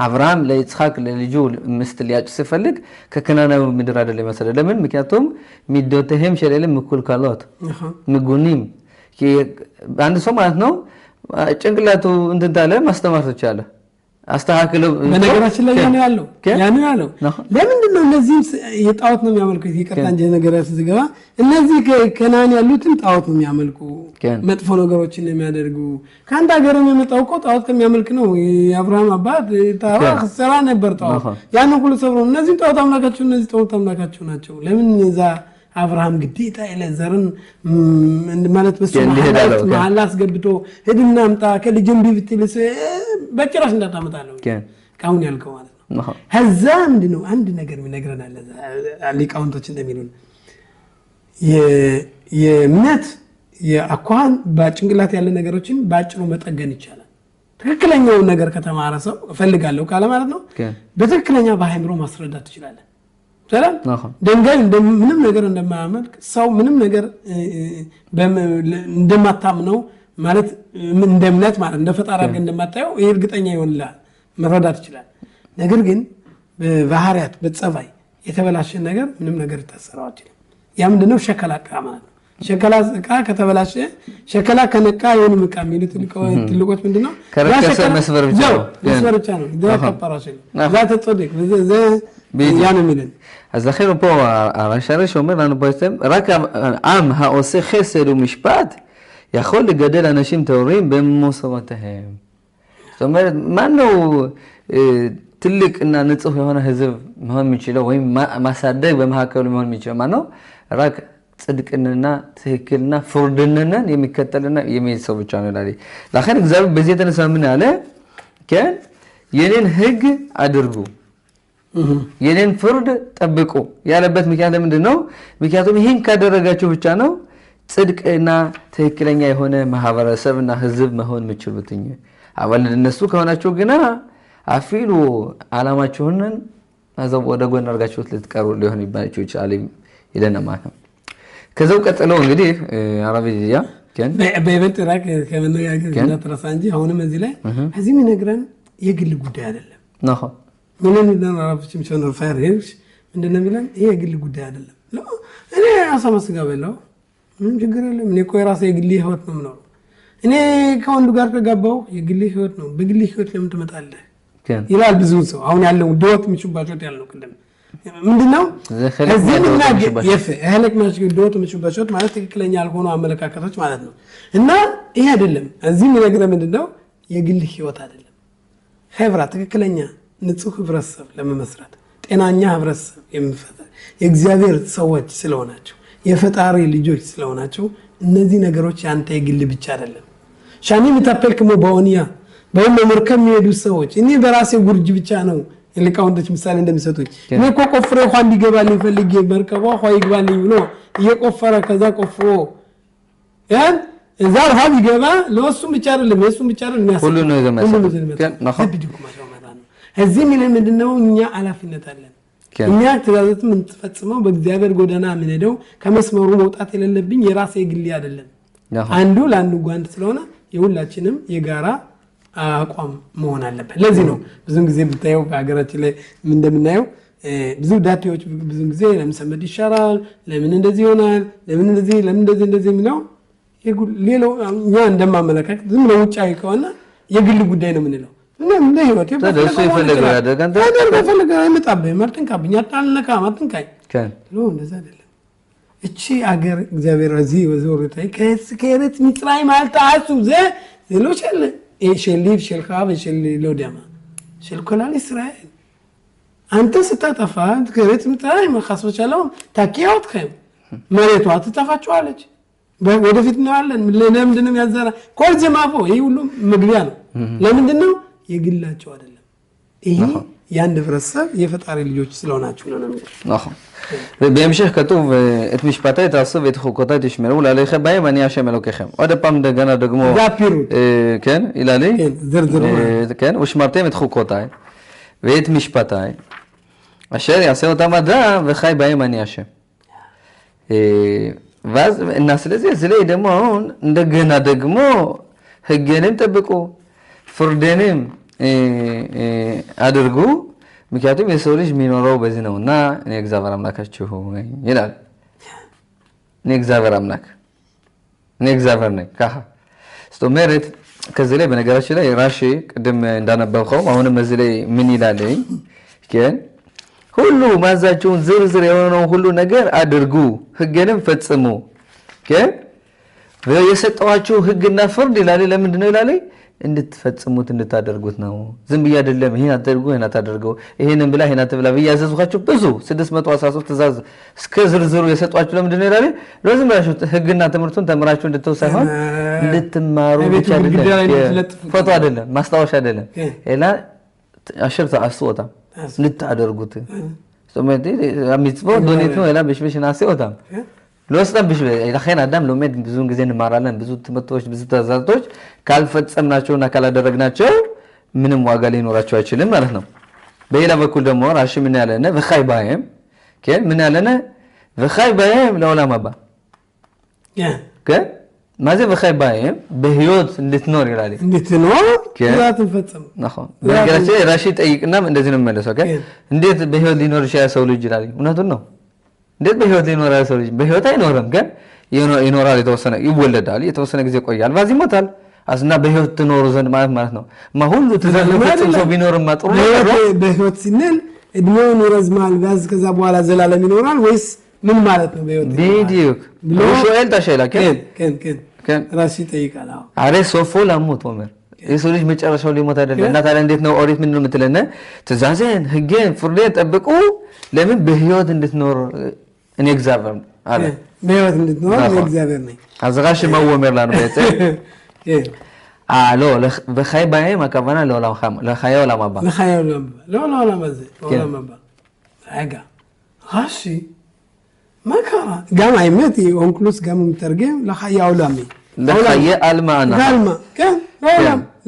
አብርሃም ለይስሐቅ ለልጁ ምስት ሊያጭ ሲፈልግ ከክናናዊ ምድር አይደለም መሰለ ለምን ምክንያቱም ሚዶተህም ሸለለም እኩል ካሎት ምጉኒም አንድ ሰው ማለት ነው ጭንቅላቱ እንትን ታለ ማስተማር ተቻለ አስተካክለው በነገራችን ላይ ያለው ለምንድን ነው እነዚህ የጣዖት ነው የሚያመልኩት ይቀርታ እንጂ ነገራስ ዝገባ እነዚህ ከናን ያሉትን ጣዖት ነው የሚያመልኩ መጥፎ ነገሮችን የሚያደርጉ ካንተ ሀገርም የመጣው እኮ ጣዖት ከሚያመልክ ነው የአብርሃም አባት ታዋህ ሰራ ነበር ጣዖት ያን ሁሉ ሰብሮ እነዚህ ጣዖት አምላካቸው ናቸው ለምን እዛ አብርሃም ግዴታ ለዘርን ማለት በስማት አስገብቶ ሄድና አምጣ ከልጅም ቢብትልስ በጭራሽ እንዳታመጣለው ካሁን ያልከው ማለት ነው هذا ምንድነው አንድ ነገር የሚነግረናል ሊቃውንቶች እንደሚሉን የእምነት የአኳን ባጭንቅላት ያለ ነገሮችን ባጭሩ መጠገን ይቻላል ትክክለኛው ነገር ከተማረ ሰው ፈልጋለሁ ካለ ማለት ነው በትክክለኛ በአይምሮ ማስረዳት ይችላል ሰላም ደንጋይ ምንም ነገር እንደማያመልክ ሰው ምንም ነገር እንደማታምነው ማለት እንደ እምነት ማለት እንደ ፈጣሪ አድርገህ እንደማታየው እርግጠኛ ይሆንልሃል መረዳት ይችላል ነገር ግን በባህሪያት በጸባይ የተበላሸ ነገር ምንም ነገር ተሰራው አይደለም ያ ምንድነው ሸከላቃ ማለት ነው ሸከላቃ ከተበላሸ ሸከላ ከነቃ የሆነ ምቃ የሚሉት ትልቆት ምንድነው ከረከሰ መስበር ብቻ ነው ደካፓራሽ ዛ ተጽደቅ ያን የሚልን אז לכן פה הרש"ש אומר לנו בעצם רק עם העושה חסד ומשפט יכול לגדל אנשים טהורים במוסרותיהם. זאת אומרת, ማነው ትልቅና ንጹህ የሆነ ህዝብ መሆን የሚችለው ወይም ማሳደግ በመሐከሉ መሆን የሚችለው ማነው? ራክ ጽድቅንና ትክክልና ፍርድንና የሚከተልና የሚይዝ ሰው ብቻ ነው ይላል። ለከን እግዚአብሔር በዚህ የተነሳ ምን አለ? ከን የኔን ህግ አድርጉ የኔን ፍርድ ጠብቁ ያለበት ምክንያት ምንድነው? ምክንያቱም ይሄን ካደረጋችሁ ብቻ ነው ጽድቅና ትክክለኛ የሆነ ማህበረሰብና ህዝብ መሆን የምትችሉትኝ። አባል እነሱ ከሆናችሁ ግና አፊሉ አላማችሁን አዘው ወደ ጎን አርጋችሁት ልትቀሩ ሊሆን ይችላል ይለና ማለት ነው። ከዛው ቀጥሎ እንግዲህ አረብያ ከን በይበልጥ ራክ ከመነጋገር እና ተራሳንጂ አሁንም እዚህ ላይ እዚህ ምን ነግረን የግል ጉዳይ አይደለም ነው ምንም እንደናራፍችም ሸነ ፋይርሽ እንደነ ሚላን ይሄ የግል ጉዳይ አይደለም ነው እኔ አሳመስጋ በለው ምን ችግር የለም እኔ እኮ የራሴ የግል ህይወት ነው ነው እኔ ከወንዱ ጋር ተጋባው የግል ህይወት ነው በግል ህይወት ለምን ትመጣለህ ይላል ብዙ ሰው አሁን ያለው ዶት ምንጭባቸው ያለው ቅድም ምንድነው እህልክ መሽዶት ምሽበሾት ማለት ትክክለኛ ያልሆኑ አመለካከቶች ማለት ነው እና ይሄ አይደለም እዚህ የሚነግረው ምንድነው የግል ህይወት አይደለም ህብራ ትክክለኛ ንጹህ ህብረተሰብ ለመመስረት ጤናኛ ህብረተሰብ የሚፈጠር የእግዚአብሔር ሰዎች ስለሆናቸው የፈጣሪ ልጆች ስለሆናቸው እነዚህ ነገሮች ያንተ የግል ብቻ አይደለም ሻኒ ምታፈልክሞ በኦንያ በመመርከም የሚሄዱ ሰዎች እኔ በራሴ ጉርጅ ብቻ ነው ለካውንቶች ምሳሌ እንደሚሰጡኝ እኔ እኮ ቆፍሬ እንኳን እንዲገባልኝ ፈልጌ መርከቧ ሆይ ይግባልኝ ብሎ እየቆፈረ ከዛ ቆፍሮ ያን እዛ ውሃ ቢገባ ለወሱም ብቻ አይደለም የሱም ብቻ አይደለም ሁሉ ነው የዘመሰ እዚህ ምንድነው እኛ አላፊነት አለን እኛ ትእዛዛት ምን ተፈጽመው በእግዚአብሔር ጎዳና ምን ሄደው ከመስመሩ መውጣት የሌለብኝ የራሴ ግል አይደለም አንዱ ለአንዱ ጓንት ስለሆነ የሁላችንም የጋራ አቋም መሆን አለበት ለዚህ ነው ብዙን ጊዜ ብታየው በአገራችን ላይ ምን እንደምናየው ብዙ ዳቴዎች ብዙን ጊዜ ለምሰመድ ይሻራል ለምን እንደዚህ ይሆናል ለምን እንደዚህ የሚለው ሌላው እኛ እንደማመለካከት ዝም ነው ውጫዊ ከሆነ የግል ጉዳይ ነው ምንለው እንደ ህይወት ተደርሶ ይፈልጋል ያደርጋን ተፈልጋል አይመጣብህ ማርተንካብኛ ታልነካ ማርተንካይ ነው እንደዛ አይደለም እቺ አገር እግዚአብሔር እዚህ ወዞርታይ ከየት ሚጥራይ ማለት አሱ ዘሎችለ እሺሊፍ ሸልካብ እሺሊ ሎዲያማ ሸልኮላል እስራኤል አንተ ስታጠፋ ከየት ሚጥራይ ማخصوصاለው ታኪያውትከም መሬቷ ትጠፋቸዋለች ወደፊት ነው አለን ለምንድነው ያዘራ ኮልጀ ማፎ ይሄ ሁሉ መግቢያ ነው ለምንድነው የግላቸው አይደለም ይሄ ያንድ ፍረሰብ የፈጣሪ ልጆች ስለሆናችሁ ነው ነው בהמשך כתוב את משפטי תעשו ואת חוקותיי תשמרו לעליכם בהם אני השם אלוקיכם עוד פעם דגנה דגמו כן איללי כן ושמרתם את חוקותיי ואת משפטי אשר יעשה אותם אדם וחי בהם אני השם ואז נעשה לזה זה לי דמון דגנה דגמו ህገንም ጠብቁ ፍርድንም አድርጉ ምክንያቱም የሰው ልጅ የሚኖረው በዚህ ነውና እኔ እግዚአብሔር አምላካችሁ ይላል እኔ እግዚአብሔር አምላክ እኔ እግዚአብሔር ነኝ ካህ ስቶመረት ከዚህ ላይ በነገራችን ላይ ራሺ ቅድም እንዳነበብከው አሁንም እዚህ ላይ ምን ይላል ግን ሁሉ ማዛቸውን ዝርዝር የሆነው ሁሉ ነገር አድርጉ ህገንም ፈጽሙ ግን የሰጠዋችሁ ህግና ፍርድ ይላል ለምንድን ነው ይላል እንድትፈጽሙት እንድታደርጉት ነው ዝም ብዬ አይደለም ይሄን አድርጉ ይሄን አታደርጉ ይሄንን ብላ ይሄን አትብላ በያዘዙካችሁ ብዙ 613 ትእዛዝ እስከ ዝርዝሩ የሰጧችሁ ለምንድን ነው ይላል ለዚህ ብላችሁ ህግና ትምህርቱን ተምራችሁ እንድትተው ሳይሆን እንድትማሩ ብቻ አይደለም ፎቶ አይደለም ማስታወሻ አይደለም ኤላ አሽርታ አስወጣ እንድታደርጉት ሶመዲ አሚጽፎ ዶኔት ነው ኤላ በሽበሽና አስወጣ ለወስደን ብሽ ለኸን አዳም ለመድ ብዙን ጊዜ እንማራለን ብዙ ትምህርቶች ብዙ ተዛዛቶች ካልፈጸምናቸውና ካላደረግናቸው ምንም ዋጋ ሊኖራቸው አይችልም ማለት ነው በሌላ በኩል ደግሞ ራሺ ምን ያለነ በኻይባየም ከን ምን ያለነ በኻይባየም ለዑላማ ባ ከ ማዘ በኻይባየም በህይወት እንድትኖር ይላል እንድትኖር ከዛት ፈጸም ነው ነገራችን ራሺ ጠይቅና እንደዚህ ነው መለሰው ከ እንዴት በህይወት ሊኖር ይችላል ሰው ልጅ ይላል እውነቱን ነው እንዴት በህይወት ሊኖር ሰው ልጅ በህይወት አይኖርም ግን ይኖራል የተወሰነ ይወለዳል የተወሰነ ጊዜ ቆያል ባዚ ሞታል አስና በህይወት ትኖር ዘንድ ማለት ነው ማሁሉ ተዘለፈው ሰው ቢኖርማ ጥሩ ነው በህይወት ሲነል እድሜው ይረዝማል ባዝ ከዛ በኋላ ዘላለም ይኖራል ወይስ ምን ማለት ነው በህይወት ቢዲዮክ ሾኤል ታሸላ ከን ራሲ ጠይቃላ አሬ ሶፎ ለሞት ወመር የሰው ልጅ መጨረሻው ሊሞት አይደለም እና ታዲያ እንዴት ነው ኦሪት ምን ነው የምትለነ ትእዛዝን ህግን ፍርድን ጠብቁ ለምን በህይወት እንድትኖር እኔ እግዚአብሔር አለ በህይወት እንድትኖር እግዚአብሔር ነኝ አዘጋሽ ማወመር ላይ ነው አሎ በኻይባየም አከባና ለዓለም ኻም ለኻያው ለማባ ለኻያው ለዓለም ዘ ለዓለም ማባ አጋ ራሺ ማካራ ጋም አይመት ኦንክሉስ ጋም ተርገም ለኻያው ለሚ ለኻያ አልማና ጋልማ ከን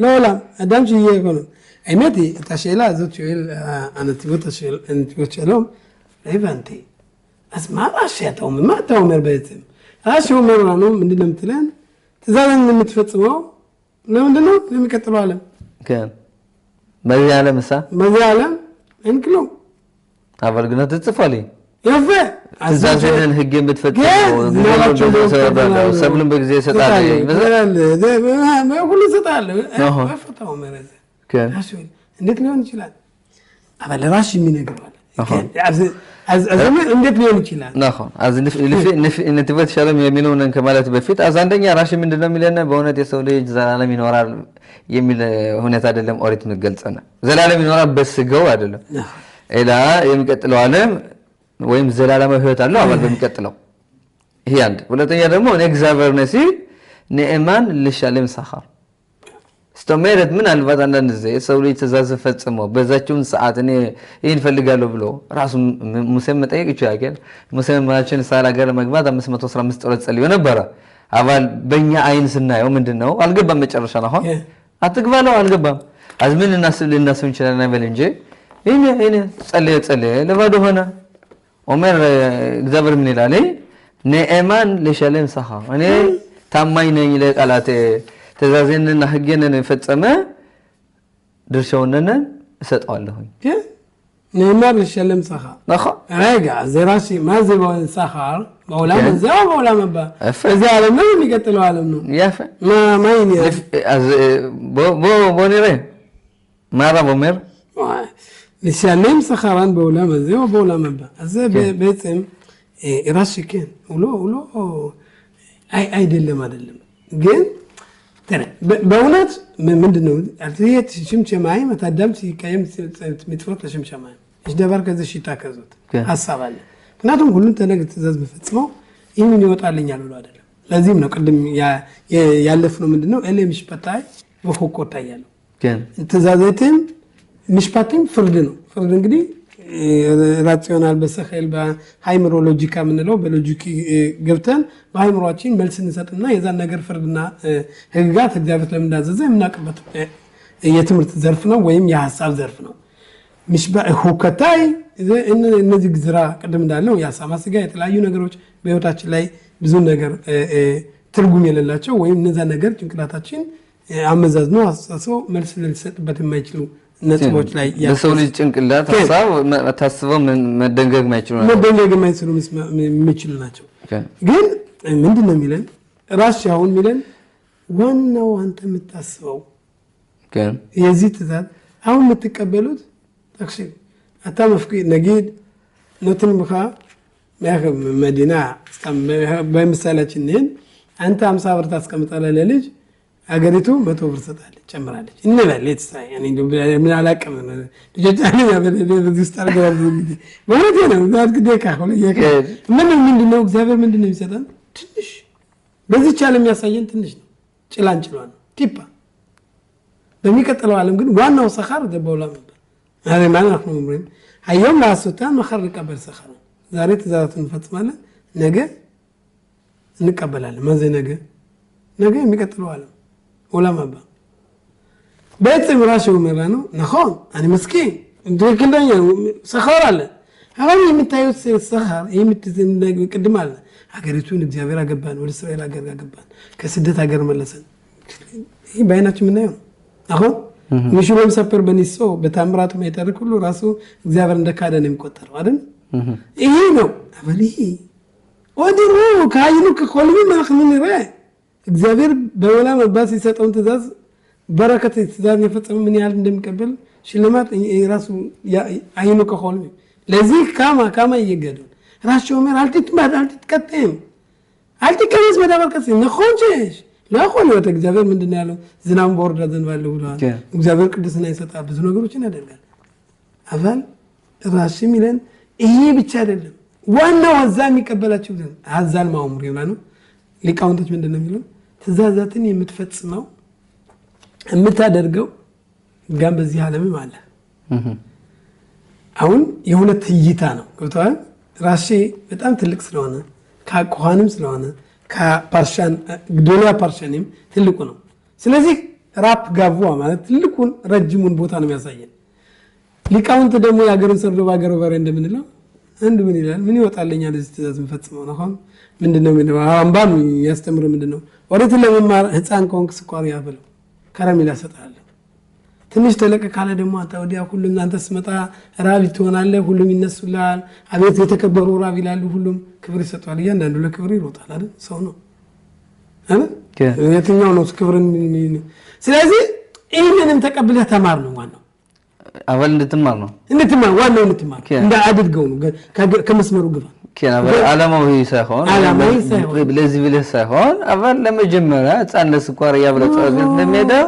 ለዓለም አዳም ሺ ይኮነ አይመት ተሸላ ዘት ይል አንቲቦት ተሸል አንቲቦት ሸሎም ለይቫንቲ አስማ አሽያተው ማ ተውመር በትም አሽው መራኑ ምንድነው ምትለን ትዛዘን የምትፈጽመው ለምንድነው ለሚቀጥለው ዓለም ከን በዚህ ዓለም እንክሎ አበልግነት ተጽፏል ያፈ ትዛዘን ህግ የምትፈጽመው ሰብልን በጊዜ ይሰጣል ሁሉ ይሰጣል አፈታው መረዘ ከን እንዴት ሊሆን ይችላል አበለ ራሽ የሚነግረዋል እንዴት ሊሆን ይችላል? ናሆን አዝ ንትበት ሸለም የሚለውን ከማለት በፊት አዝ አንደኛ ራሽ ምንድነው የሚለና በእውነት የሰው ልጅ ዘላለም ይኖራል የሚል ሁኔታ አይደለም ኦሪት ምገልጸና ዘላለም ይኖራል በስጋው አይደለም ኢላ የሚቀጥለው ዓለም ወይም ዘላለማዊ ህይወት አለው አባል በሚቀጥለው ይሄ አንድ ሁለተኛ ደግሞ እኔ እግዚአብሔር ነኝ ሲል ንዕማን ለሻለም ሰኻር ስተመረት ምን አልባት አንዳንድ ጊዜ ሰው ልጅ ትእዛዝ ፈጽሞ በዛችውን ሰዓት እኔ ይሄን ፈልጋለሁ ብሎ ራሱ ሙሴም መጠየቅ ይችላል ሙሴም ማችን ሳላገር መግባት 515 ጦር ጸልዮ ነበር አባል በእኛ አይን ስናየው ምንድነው አልገባም መጨረሻ ነው አሁን አትግባለው አልገባም አዝምን እናስብ እንችላለን አይበል እንጂ እኔ ጸልየ ለባዶ ሆነ ኦመር እግዚአብሔር ምን ይላል ንዕማን ለሻለም ሰኻር እኔ ታማኝ ነኝ ለቃላቴ ተዛዘንና ህገነን ፈጸመ ድርሻውነን እሰጣለሁኝ ንዕማን ለሻለም ሰኻር ነኻ አይጋ ዘራሲ ማዘው ሰኻር በውላም ዘው በውላም ባ እዚህ ዓለም ነው የሚቀጥለው ዓለም ነው ያፈ ማይን ቦኔሬ ማራ ቦመር ለሻለም ሰኻራን በውላም ዘው በውላም ባ እዚ በጽም ራስ ከን ውሎ አይደለም ግን በእውነት ምንድነው አልተየት ሽምቸማይ መታደም ሲቀየም ምትፈት ለሽምቸማይ እሺ ደባር ከዚህ ሽታ ከዘት ሐሳብ አለ ምክንያቱም ሁሉን ተነግ ትእዛዝ በፈጽመው ይሄን ይወጣልኛል ብሎ አይደለም ለዚህም ነው ቅድም ያለፍነው ምንድነው ኤሌምሽ ፓታይ በፎቆታ ያለው ትእዛዛትን ምሽፓትም ፍርድ ነው ፍርድ እንግዲህ ራሽናል በሰኸል በሃይምሮ ሎጂካ ምንለው በሎጂክ ገብተን በሃይምሮአችን መልስ እንሰጥና የዛን ነገር ፍርድና ህግጋት እግዚአብሔር ለምን እንዳዘዘ የምናቀበት የትምህርት ዘርፍ ነው ወይም የሐሳብ ዘርፍ ነው ምሽባ ሁከታይ እነዚህ ግዝራ ቀደም እንዳለው ያሳማ ስጋ የተለያዩ ነገሮች በህይወታችን ላይ ብዙ ነገር ትርጉም የሌላቸው ወይም እነዛ ነገር ጭንቅላታችን አመዛዝኖ አስተሳሰው መልስ ሊሰጥበት የማይችሉ ነጥቦች ላይ የሰው ልጅ ጭንቅላት ሐሳብ ታስበው መደንገግ የማይችሉ ናቸው ግን ምንድነው የሚለን ራስ ያውን የሚለን ዋናው አንተ የምታስበው ግን የዚህ ትእዛዝ አሁን የምትቀበሉት ታክሲ አታመፍቂ ነጊድ ነትን ምኻ ያከም መዲና በምሳሌያችን ነን አንተ 50 ብር ታስቀምጣለህ ለልጅ አገሪቱ 100 ብር ሰጣለች ጨምራለች እንበል ለትሳይ ያኔ ምን አላቀም ልጅታኒ በዚህ ስታርገው እንግዲህ ማለት ነው ዛት ግዴካ ሆነ ምንድነው እግዚአብሔር ምንድነው ይሰጣል ትንሽ በዚህ ቻለ የሚያሳየን ትንሽ ነው ጭላንጭሏን ቲፓ በሚቀጥለው ዓለም ግን ዋናው ሰኻር ደበውላ ነበር አሬ ማለት ነው ምንም አየም ላስታን መኸር ቀበል ሰኻር ዛሬ ትእዛዛትን ፈጽማለን ነገ እንቀበላለን ማዘ ነገ የሚቀጥለው ዓለም ولما بيت مراشو مرانو نخون انا مسكين انت كلنا سخار على هاي متايوت سخار يمتزن قدمال ሀገሪቱን እግዚአብሔር አገባን ወደ እስራኤል ሀገር አገባን ከስደት ሀገር መለሰን ይሄ ባይናችን ምን ነው አሁን ምሽሎም ሰፈር በኒሶ በታምራቱ ማይተርክ ሁሉ ራሱ እግዚአብሔር እንደካደ ነው የሚቆጠረው አይደል ይሄ ነው አበሊ ወዲሩ ካይኑ ከኮልሚ ማخምን ይራ እግዚአብሔር በወላ መባስ ይሰጠውን ትእዛዝ በረከት ትእዛዝ የፈጸመ ምን ያህል እንደሚቀበል ሽልማት ራሱ አይኑ ከኮልሚ ለዚህ ካማ ይገዱ ራሱ ምን አልትጥማት አልትጥቀጥም አልትቀመስ መዳበርከስ ነኾንጀሽ ለኾን ወደ እግዚአብሔር ምንድነው ያለው ዝናም ቦርዳ ዘንባለ ብሏል እግዚአብሔር ቅዱስና ይሰጣ ብዙ ነገሮችን ያደርጋል አባል ራሱ ሚለን ይሄ ብቻ አይደለም ዋናው አዛም ይቀበላችሁ ዘንድ አዛል ማውምር ይላሉ ሊቃውንቶች ምንድነው የሚለው ትእዛዛትን የምትፈጽመው የምታደርገው ጋም በዚህ ዓለም አለ አሁን የሁለት እይታ ነው ገብቷል ራሴ በጣም ትልቅ ስለሆነ ካቆሃንም ስለሆነ ካፓርሻን ግዶሊያ ፓርሻንም ትልቁ ነው ስለዚህ ራፕ ጋቡ ማለት ትልቁን ረጅሙን ቦታ ነው የሚያሳየን ሊቃውንት ደግሞ ያገሩን ሰርዶ ባገሩ ባረ እንደምንለው አንድ ምን ይላል ምን ይወጣልኛል እዚህ ትእዛዝ እንፈጽመው ነው አሁን ምንድነው ምን አምባም ያስተምሩ ምንድነው ወሬት ለመማር ህፃን ኮንክ ስቋር ያበለው ከረሜላ ሰጣለ ትንሽ ተለቀ ካለ ደግሞ አታውዲያ ሁሉም አንተ ስመጣ ራብ ትሆናለህ ሁሉም ይነሱላል አቤት የተከበሩ ራብ ይላሉ ሁሉም ክብር ይሰጣል ያንዳንዱ ለክብር ይሮጣል አይደል ሰው ነው የትኛው ነው ክብርን ስለዚህ ይሄንን ተቀብለህ ተማር ነው ዋናው አበል እንድትማር ነው እንድትማር ዋናው እንድትማር እንደ አድርገው ነው ከመስመሩ ግባ كان علامه هي ሳይሆን ለዚህ ብለህ ሳይሆን አበል ለመጀመሪያ ጻን ለስኳር ያብለ ጻገት እንደሚሄደው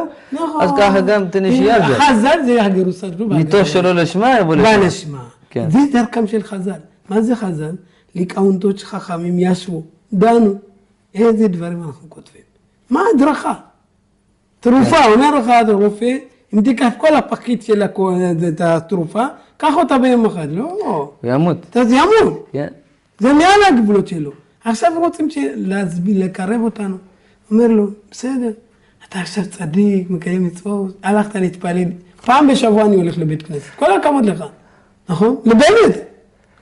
አስካህጋም ትንሽ ያርጃ خزان زي ሀገሩ ሰድሩ ይተሽሎ ለሽማ ይቦለ ባለሽማ ዚህ ተርከም ሽል خزان ማዚ خزان ሊቃውንቶች ኻኻሚም ያስቡ ዳኑ ይሄ ዚህ ድቨሪ ማለት ቆጥፈ ما ادرخا تروفا ونرخا تروفي انت كاف كل باكيت لك تروفا كاخوتا بين مخد له يموت يموت زميانا قبلوا تشيلو حسب روتم شي لازم لقرب وتانو امر له بسدر هتحسب صديق مكيم يتفوز الاخت اللي تبالين فام بشواني ولا لبيت كنيسه كل كم لك اخو لبيت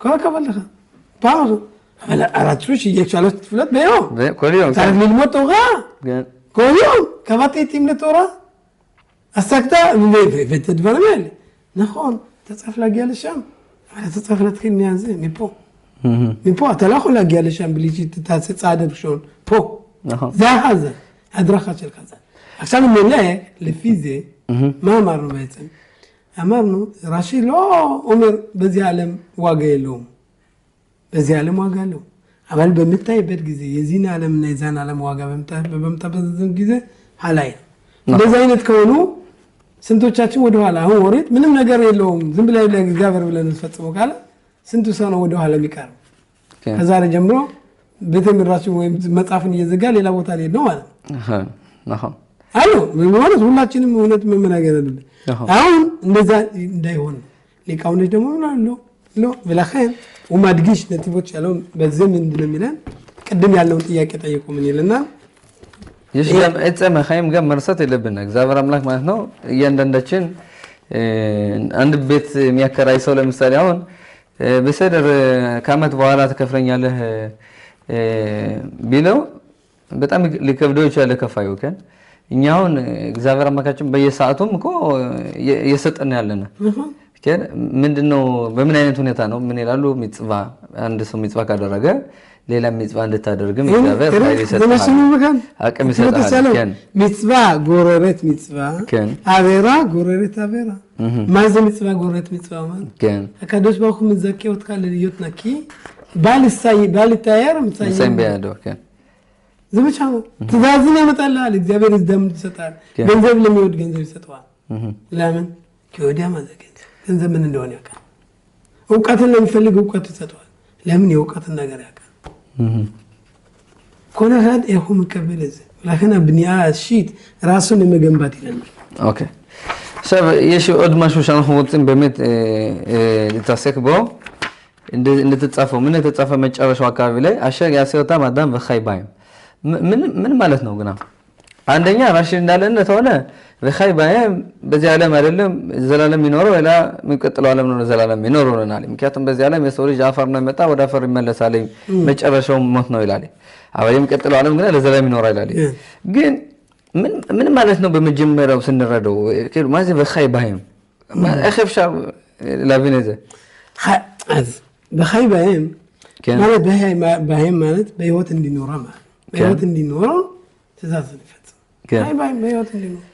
كل كم لك فام انا اراتشوش يجيك شالوت فلات بيوم كل يوم تعرف للموت توغا كل يوم كبات يتم لتورا السكتة بتدبر مالي نخون تصرف لاجيال الشام على تصرف لتخين نيازي ميبو ميبو تلاخو لاجيال الشام بليجي تتاسي تصادر شون بو زي هذا أدرخة الخزان عشان من لا لفيزي ما أمرنا بيتم أمرنا راشي لا عمر بزي علم واقع لهم بزي علم واقع لهم عمل بمتى يبرجزي يزين علم نيزان علم واقع بمتى بزي حلايا በዛይነት ከሆኑ ስንቶቻችን ወደ ኋላ አሁን ወሬት ምንም ነገር የለውም ዝም ብለ ለእግዚአብሔር ብለን እንፈጽመው ካለ ስንቱ ሰው ነው ወደ ኋላ የሚቀርብ ከዛሬ ጀምሮ በተምራችሁ ወይም መጻፍን እየዘጋ ሌላ ቦታ ላይ ነው ማለት ነው አሎ ማለት ሁላችንም እውነት መመናገር አይደለም አሁን እንደዛ እንዳይሆን ሊቃውንቶች ደግሞ ነው ብለኸን ወማድጊሽ ነጥቦች ያለው በዚህ ምንድነው የሚለን ቅድም ያለውን ጥያቄ ጠይቁ ምን ይለና يشلم اتسمى خيم جم مرسات اللي بيننا እግዚአብሔር አምላክ ማለት ነው እያንዳንዳችን አንድ ቤት የሚያከራይ ሰው ለምሳሌ አሁን በሰደር ከአመት በኋላ ተከፍረኛለህ ቢለው በጣም ሊከብደው ይችላል ከፋዩ ከን እኛውን እግዚአብሔር አምላካችን በየሰዓቱም እኮ እየሰጠን ያለና ከን ምንድነው በምን አይነት ሁኔታ ነው ምን ይላሉ ሚጽባ አንድ ሰው ሚጽባ ካደረገ ሌላ ሚጽባ እንድታደርግም እግዚአብሔር ኃይል ይሰጣል አቅም ይሰጣል ከን ሚጽባ ጎረቤት ሚጽባ አቤራ ጎረቤት አቤራ ማዘ ሚጽባ ጎረቤት ሚጽባ ማለት ከን አካዶስ ባኹም ዘኪውት ካለ ልዩት ነኪ ባልታየር ምሳይ ቢያዶ ከን ዘመቻ ትዛዝን ያመጣልሃል እግዚአብሔር ይዝደም ይሰጣል ገንዘብ ለሚወድ ገንዘብ ይሰጣል ለምን ከወዲያ ማዘገኝ ገንዘብ ምን እንደሆነ ያውቃል ዕውቀትን ለሚፈልግ ዕውቀት ይሰጣል ለምን የዕውቀትን ነገር ያውቃል كل هذا يهم كبيرز لكن ابنياء الشيت راسه مجنبات لنا اوكي شوف يشو قد ما شو شان خوتين بمت لتاسك بو እንደ ተጻፈው ምን ተጻፈው መጨረሻው አካባቢ ላይ አሸር ያሰውታ ማዳም በኻይባይም ምን ማለት ነው ግና አንደኛ ራሽን እንዳለነ ተሆነ በኻይባይም በዚህ ዓለም አይደለም ዘላለም ይኖረው ወላ የሚቀጥለው ዓለም ነው ዘላለም ይኖረው ነው ምክንያቱም በዚህ ዓለም የሰው ልጅ አፈር ነው መጣ ወደ አፈር ይመለሳል መጨረሻው ሞት ነው ይላል አባይ የሚቀጥለው ዓለም ግን ለዘላለም ይኖራል ይላል ግን ምን ማለት ነው በመጀመሪያው ስንረዳው ከሉ ማዚ በኻይባይም አخفሻ ላቪነዘ በኻይባይም ማለት በሃይም ማለት በህይወት እንዲኖር ማለት በህይወት እንዲኖር ትእዛዝ ይፈጽም በሃይም በህይወት እንዲኖር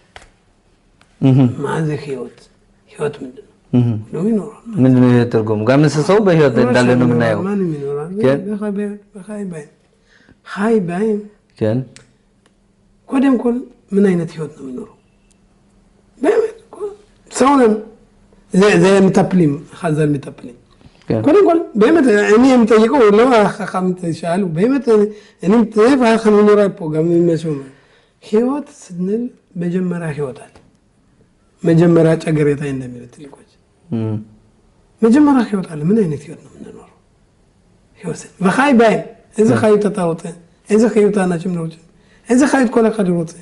ማዘ ህይወት ምንድነው ነው ምንድነው የተርጎም ጋምስ ሰው በህይወት እንዳለ ነው የምናየው በሃይባይም ከን ቆደም ኮል ምን አይነት ህይወት ነው የሚኖረው ሰውንም ዘይ ምታፕሊም ሐዘር ምታፕሊም كلن كل بيمت أني متيجو لو خامت شالو بيمت أني متيجو خامن نورا بوجا من مسوم هيوت سنل مجمرة هيوتال مجمرة أجريتا إنه ميرت لكوج مجمرة هيوتال من أين هيوت من النور هيوت وخاي باين إذا خايت تطاوته إذا خايت أنا شو منوج إذا خايت كل خدروته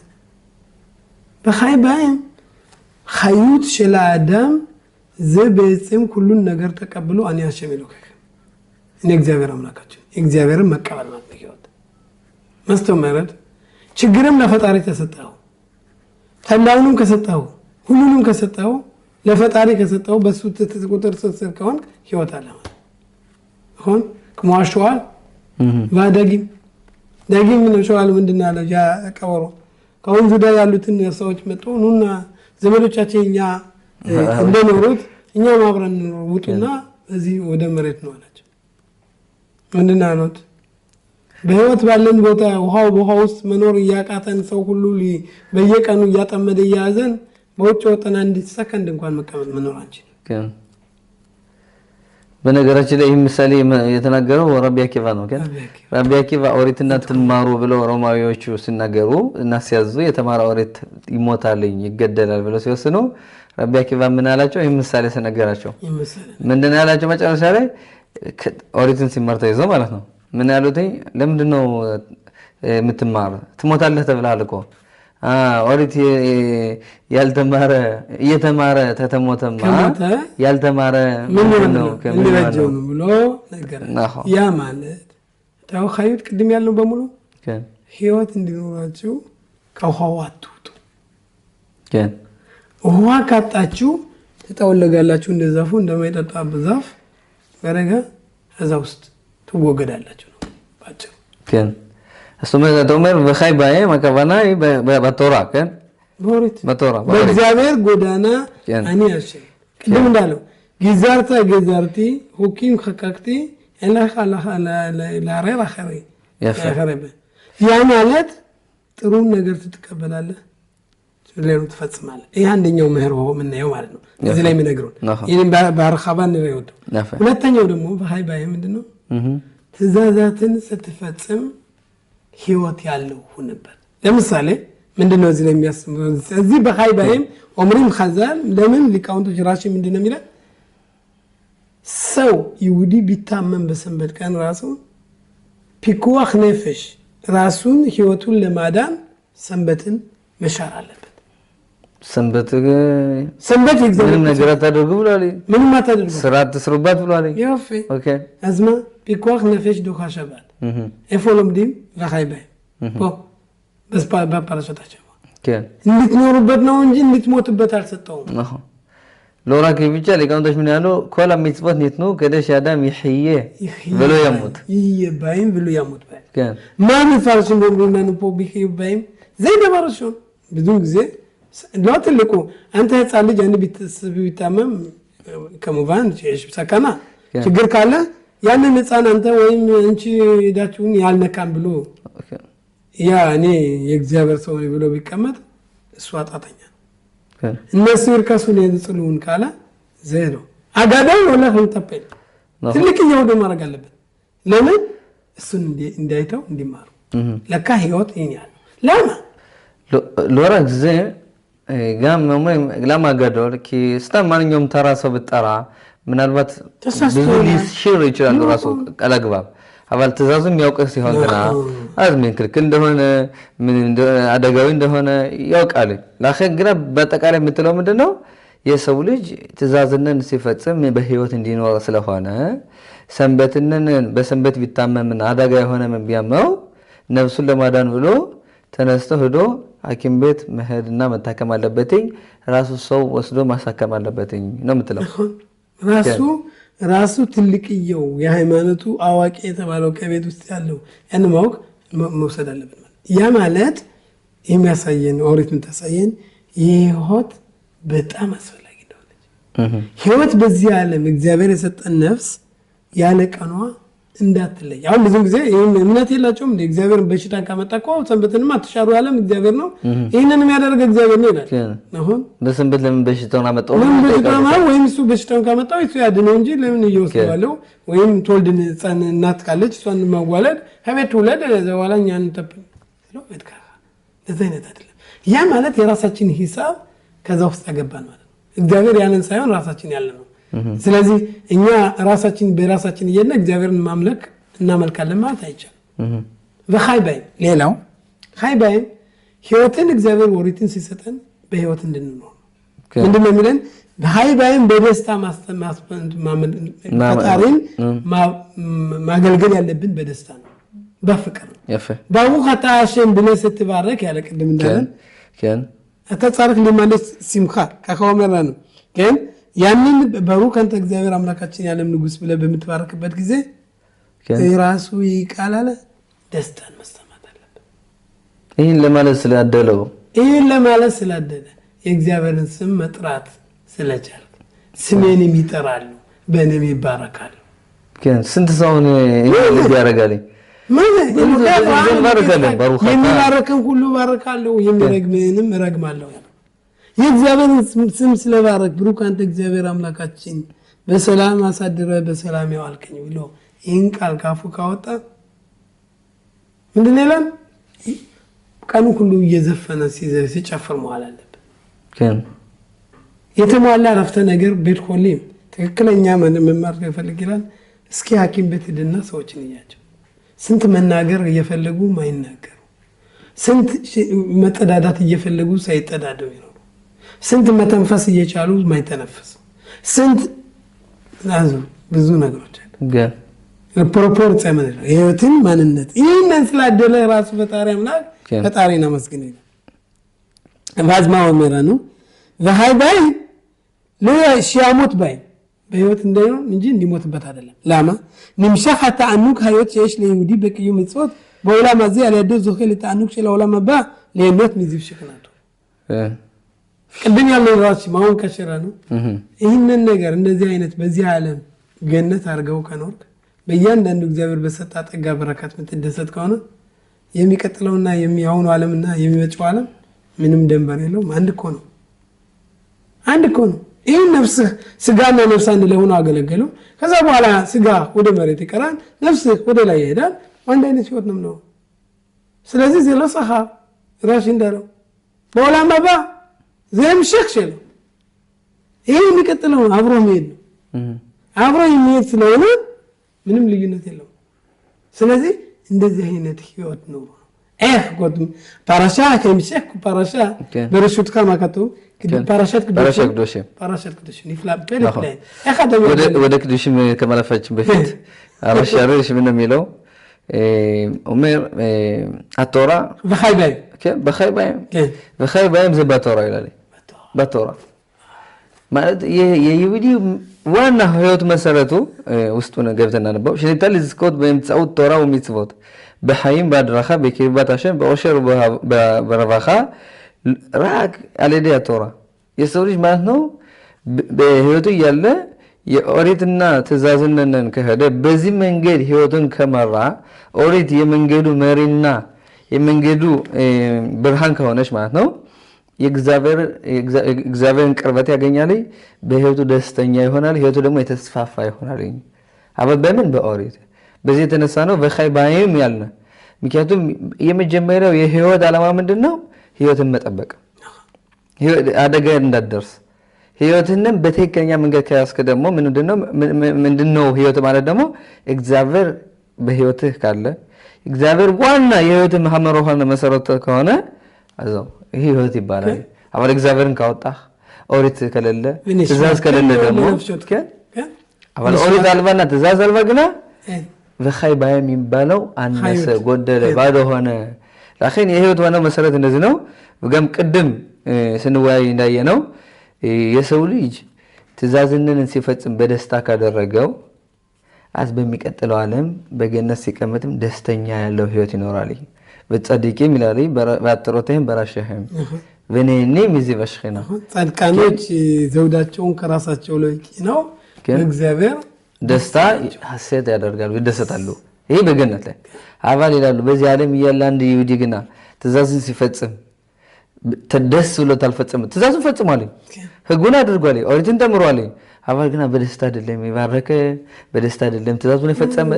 وخاي باين خيوت شل آدم زي بيتم كلون ነገር ተቀብሎ አን ያሸሚሉክ እኔ እግዚአብሔር አምላካችን እግዚአብሔር መቀበል ማለት ነው ማስተማረት ችግርም ለፈጣሪ ተሰጣው ተላውንም ከሰጣው ሁሉንም ከሰጣው ለፈጣሪ ከሰጣው በሱ ቁጥር ስር ከሆነ ህይወት አለ ማለት አሁን ከማሽዋል ዳጊም ምን ሸዋል ምንድነው አለ ያ ቀበሮ ከወንዙ ዳር ያሉትን ሰዎች መጡ ኑና ዘመዶቻችን እኛ እንደኖሩት እኛም አብረን ውጡና እዚህ ወደ መሬት ነው አላቸው። ምንድን ነው ያሉት? በህይወት ባለን ቦታ ውሃ ውስጥ መኖር እያቃተን ሰው ሁሉ በየቀኑ እያጠመደ እያያዘን በውጭ ወጥና እንዴት ሰከንድ እንኳን መቀመጥ መኖር አንችልም። በነገራችን ላይ ይህ ምሳሌ የተናገረው ረቢ አኪባ ነው። ረቢ አኪባ ኦሪትና ትማሩ ብለው ሮማዊዎቹ ሲናገሩ እና ሲያዙ የተማረ ኦሪት ይሞታልኝ ይገደላል ብለው ሲወስኑ ረቢ አኪባ ምን አላቸው? ይህ ምሳሌ ሲነገራቸው ምንድን ነው ያላቸው? መጨረሻ ላይ ኦሪትን ሲማር ተይዞ ማለት ነው ምን ያሉት? ለምንድን ነው የምትማር? ትሞታለህ ተብለሃል እኮ ኦሪት ያልተማረ እየተማረ ተተሞተማ ያልተማረ ምን ነው ከሚራጀው ብሎ ነገር ያ ማለት ታው ኸይት ቅድም ያለው በሙሉ ህይወት እንዲኖራችሁ ከውሃው አትውጡ። ውሃ ካጣችሁ ተጠወለጋላችሁ እንደዛፉ እንደማይጠጣ ዛፍ በረጋ እዛ ውስጥ ትወገዳላችሁ ነው ባጭሩ። እሱም ተውመር በኻይ ባይ ማከባና በቶራ ከን በቶራ በእግዚአብሔር ጎዳና አኒ ያሽ ቅድም እንዳለው ጊዛርቲ ሁኪም ከካክቲ ለአሬራ ኸሪ ያፈረበ ያ ማለት ጥሩ ነገር ትቀበላለህ ሌላው ትፈጽማለህ። ይሄ አንደኛው ምህር ምን ነው ማለት ነው እዚህ ላይ የሚነግሩን ይሄን በአርኻባን ነው ይወጡ። ሁለተኛው ደግሞ በኻይ ባይ ምንድነው? ትእዛዛትን ስትፈጽም ህይወት ያለው ሁንበት። ለምሳሌ ምንድነው እዚህ ላይ የሚያስመው? እዚህ በኻይ ባይም ዑምሪም ኸዛል ለምን ሊቃውንቶች ራሺ ምንድነው የሚለው? ሰው ይሁዲ ቢታመም በሰንበት ቀን ራሱ ፒኩዋኽ ነፍሽ ራሱን ህይወቱን ለማዳን ሰንበትን መሻር አለበት። ሰንበት እግዚአብሔር ምንም ነገር አታደርጉ ብሏል። ምንም አታደርጉ ስራ አትስሩባት ብሏል። ያፈ ኦኬ አዝማ ፒኩዋኽ ነፍሽ ዶኻ ሸባት ኤፎሎምዲም በኻይ ባይ በፓራሸታቸው እንድትኖሩበት ነው እንጂ እንድትሞቱበት አልሰጠውም። ሎራክ ብቻ ሊቃውንቶች ምን ያሉ ኮላ ሚጽበት ኒትኑ ከደሽ አዳም ይህየ ብሎ ያሙት ይባይም ብሎ ያሙት ባይ ማን ፋርሽ እንደሆነ ነው ፖቢክ ይባይም ዘይደ ባርሾ ብዙ ጊዜ ለወትልቁ አንተ ህፃን ልጅ አንድ ቢታመም ከሙባን ሰከና ችግር ካለ ያንን ህፃን አንተ ወይም እንቺ ሄዳችሁን ያልነካም ብሎ ያ እኔ የእግዚአብሔር ሰው ብሎ ቢቀመጥ እሱ አጣጣኛ እነሱ ይርከሱን የጽሉን ካለ ዘይሮ አጋዳው ወላህ ተጠበል ትልቅ ይወደ ማድረግ አለበት። ለምን እሱን እንዳይተው እንዲማሩ ለካ ህይወት ይኛል ለማ ሎራ ጊዜ ጋም ለማ ጋዶር ኪ ማንኛውም ተራ ሰው ብጠራ ምናልባት ብዙ ሊሽር ይችላል ራሱ ቀላግባብ አባል ትእዛዙ የሚያውቀው ሲሆንና አዝምን ክልክል እንደሆነ ምን አደጋዊ እንደሆነ ያውቃል። ላኸን ግራ በተቃራኒ የምትለው ምንድነው? የሰው ልጅ ትእዛዝነን ሲፈጽም በህይወት እንዲኖር ስለሆነ ሰንበትነን በሰንበት ቢታመምና አደጋ የሆነ ምን ቢያመው ነፍሱን ለማዳን ብሎ ተነስቶ ሄዶ ሐኪም ቤት መሄድና መታከም አለበትኝ። ራሱ ሰው ወስዶ ማሳከም አለበትኝ ነው የምትለው። ራሱ ትልቅየው የሃይማኖቱ አዋቂ የተባለው ከቤት ውስጥ ያለው ያን ማወቅ መውሰድ አለበት ማለት ያ ማለት የሚያሳየን ኦሪት ምን ታሳየን? ህይወት በጣም አስፈላጊ ነው። ህይወት በዚህ ዓለም እግዚአብሔር የሰጠን ነፍስ ያለ ቀኗ እንዳትለይ። አሁን ብዙ ጊዜ ይሄን እምነት የላቸውም እንደ እግዚአብሔር በሽታን ካመጣው ሰንበትንም አትሻሩ ያለም እግዚአብሔር ነው ይሄንን የሚያደርግ እግዚአብሔር ነው ይላል። አሁን በሰንበት ለምን በሽታውን አመጣው? ለምን በሽታውን ወይም እሱ በሽታውን ካመጣው እሱ ያድነው እንጂ ለምን ይወስደዋለው? ወይም ተወልድን ጻን እናት ካለች እሷን ማዋለድ ከቤት ወለድ ዘዋላኛን ተጠብቅ ነው ወድካ ለዘይነት አይደለም። ያ ማለት የራሳችን ሂሳብ ከዛ ውስጥ ያገባን ማለት ነው። እግዚአብሔር ያንን ሳይሆን ራሳችን ያለ ነው። ስለዚህ እኛ ራሳችን በራሳችን እየነ እግዚአብሔርን ማምለክ እናመልካለን ማለት አይቻልም። በኻይ ባይ ሌላው ኻይ ባይ ህይወትን እግዚአብሔር ወሪትን ሲሰጠን በህይወት እንድንኖር ምንድነው የሚለን? በኻይ ባይም በደስታ ፈጣሪን ማገልገል ያለብን በደስታ ነው፣ በፍቅር ነው። ባቡ ኸታሽን ብለህ ስትባረክ ያለ ቅድም እንዳለን አተጻርክ ለማለት ሲምኻ ከኸወመራ ነው ግን ያንን በሩክ አንተ እግዚአብሔር አምላካችን ያለም ንጉስ ብለህ በምትባረክበት ጊዜ ራሱ ይቃላል ደስታን መሰማት አለበት። ይሄን ለማለት ስላደለ የእግዚአብሔርን ስም መጥራት ስለቻልክ ስሜንም ይጠራሉ በእኔም ይባረካሉ كان سنت سون يديارغالي የሚባረከን ሁሉ ባረካለሁ የሚረግመንም እረግማለሁ የእግዚአብሔርን ስም ስለባረክ ብሩክ አንተ እግዚአብሔር አምላካችን በሰላም አሳድረ በሰላም ያዋልከኝ ብሎ ይህን ቃል ካፉ ካወጣ ምንድን ይላል ቀኑ ሁሉ እየዘፈነ ሲጨፍር መዋል አለበት كان የተሟላ ረፍተ ነገር ቤት ሆሊም ትክክለኛ መማር ከፈልግ ይላል እስኪ ሐኪም ቤት ሄድና ሰዎችን እያቸው ስንት መናገር እየፈለጉ ማይናገሩ ስንት መጠዳዳት እየፈለጉ ሳይጠዳዱ ይኖሩ ስንት መተንፈስ እየቻሉ ማይተነፈስ ስንት ብዙ ነገሮች ጋር ፕሮፖርት ማለት ነው ህይወትን ማንነት ይሄንን ስላደለ ራሱ ፈጣሪ አምላክ ፈጣሪና መስገን ይላል ባዝማው መራኑ ወሃይባይ ለሺያሞት ባይ በህይወት እንዳይሆን እንጂ እንዲሞትበት አይደለም ላማ ንምሻህ ተአኑክ ህይወት የሽ ለይሁዲ በቅዩ ምጽወት በውላ ማዚ ያለደ ዘኸል ተአኑክ ስለውላ መባ ለሞት ምዝብ ሽክናቱ ቅድም ያለው ራስ ማውን ከሸራ ነው ይሄንን ነገር እንደዚህ አይነት በዚህ ዓለም ገነት አርገው ከኖርክ በእያንዳንዱ እግዚአብሔር በሰጣ ጠጋ በረከት ምትደሰት ከሆነ የሚቀጥለውና የሚያውኑ ዓለምና የሚመጣው ዓለም ምንም ደንበር የለውም አንድ እኮ ነው ይሄ ነፍስ ስጋና ነፍስ አንድ ላይ ሆኖ አገለገሉ ከዛ በኋላ ስጋ ወደ መሬት ይቀራል ነፍስ ወደ ላይ ይሄዳል አንድ አይነት ህይወት ነው ስለዚህ ዘለሰሃ ራሽ እንደለው በኋላማ ባ ዘም ሸክሸለ ይሄ የሚቀጥለው አብሮ መሄድ ነው አብሮ የሚሄድ ስለሆነ ምንም ልዩነት የለውም ስለዚህ እንደዚህ አይነት ህይወት ነው ጎድም ፓራሻ ከሚሸክ ፓራሻ በረሹት ከማከቱ ፓራሻት ቅዱስ ይፍላብ በለክላይ ወደ ቅዱስም ከመላፋችን በፊት አራሻሪሽ ምን የሚለው ዑመር አቶራ በኻይባይም ዘባቶራ ይላል ባቶራ ማለት የይሁዲ ዋና ህይወት መሰረቱ ውስጡ ነው ገብተና ነበር ሽሪታል ዝስኮት በእምጻውት ቶራ ወሚጽወት በሐይም ባድራኻ በኪርባት አሸን በኦሸር በረባኻ ራቅ አለደ ቶራ የሰው ልጅ ማለት ነው በህይወቱ ያለ የኦሪትና ተዛዝነን ከሄደ በዚህ መንገድ ህይወቱን ከመራ ኦሪት የመንገዱ መሪና የመንገዱ ብርሃን ከሆነች ማለት ነው የእግዚአብሔርን ቅርበት ያገኛል በህይወቱ ደስተኛ ይሆናል ህይወቱ ደግሞ የተስፋፋ ይሆናል አበበምን በኦሪት በዚህ የተነሳ ነው በኻይባይም ያልነ ምክንያቱም የመጀመሪያው የህይወት ዓላማ ምንድነው ህይወትን መጠበቅ አደጋ እንዳደርስ ህይወትንም በትክክለኛ መንገድ ከያስከ ደግሞ ምንድነው ህይወት ማለት ደግሞ እግዚአብሔር በህይወትህ ካለ እግዚአብሔር ዋና የህይወት መሐመር ሆነ መሰረት ከሆነ አዛው ይሄ ህይወት ይባላል አባል እግዚአብሔርን ካወጣህ ኦሪት ከሌለ ትእዛዝ ከሌለ ደግሞ አባል ኦሪት አልባና ትእዛዝ አልባ ግና በኻይባይም የሚባለው አነሰ ጎደለ ባዶ ሆነ ለአኺን የህይወት ዋናው መሰረት እንደዚህ ነው በገም ቅድም ስንወያይ እንዳየነው የሰው ልጅ ትእዛዝንን ሲፈጽም በደስታ ካደረገው አዝ በሚቀጥለው ዓለም በገነት ሲቀመጥም ደስተኛ ያለው ህይወት ይኖራል በጸድቂም ይላል በአጥሮተም በራሸህም ወነኔ ሚዚ በሽኸና ጻድቃኖች ዘውዳቸውን ከራሳቸው ላይ ነው እግዚአብሔር ደስታ ሐሴት ያደርጋሉ ይደሰታሉ ይሄ በገነት ላይ አባል ይላሉ በዚህ ዓለም ይያል አንድ ይሁዲ ግና ትእዛዝን ሲፈጽም ተደስ ብሎ ታልፈጽም ትእዛዝን ፈጽሟል ህጉን አድርጓል ኦሪትን ተምሯል አባል ግና በደስታ አይደለም ይባረከ በደስታ አይደለም ትእዛዙን ይፈጽም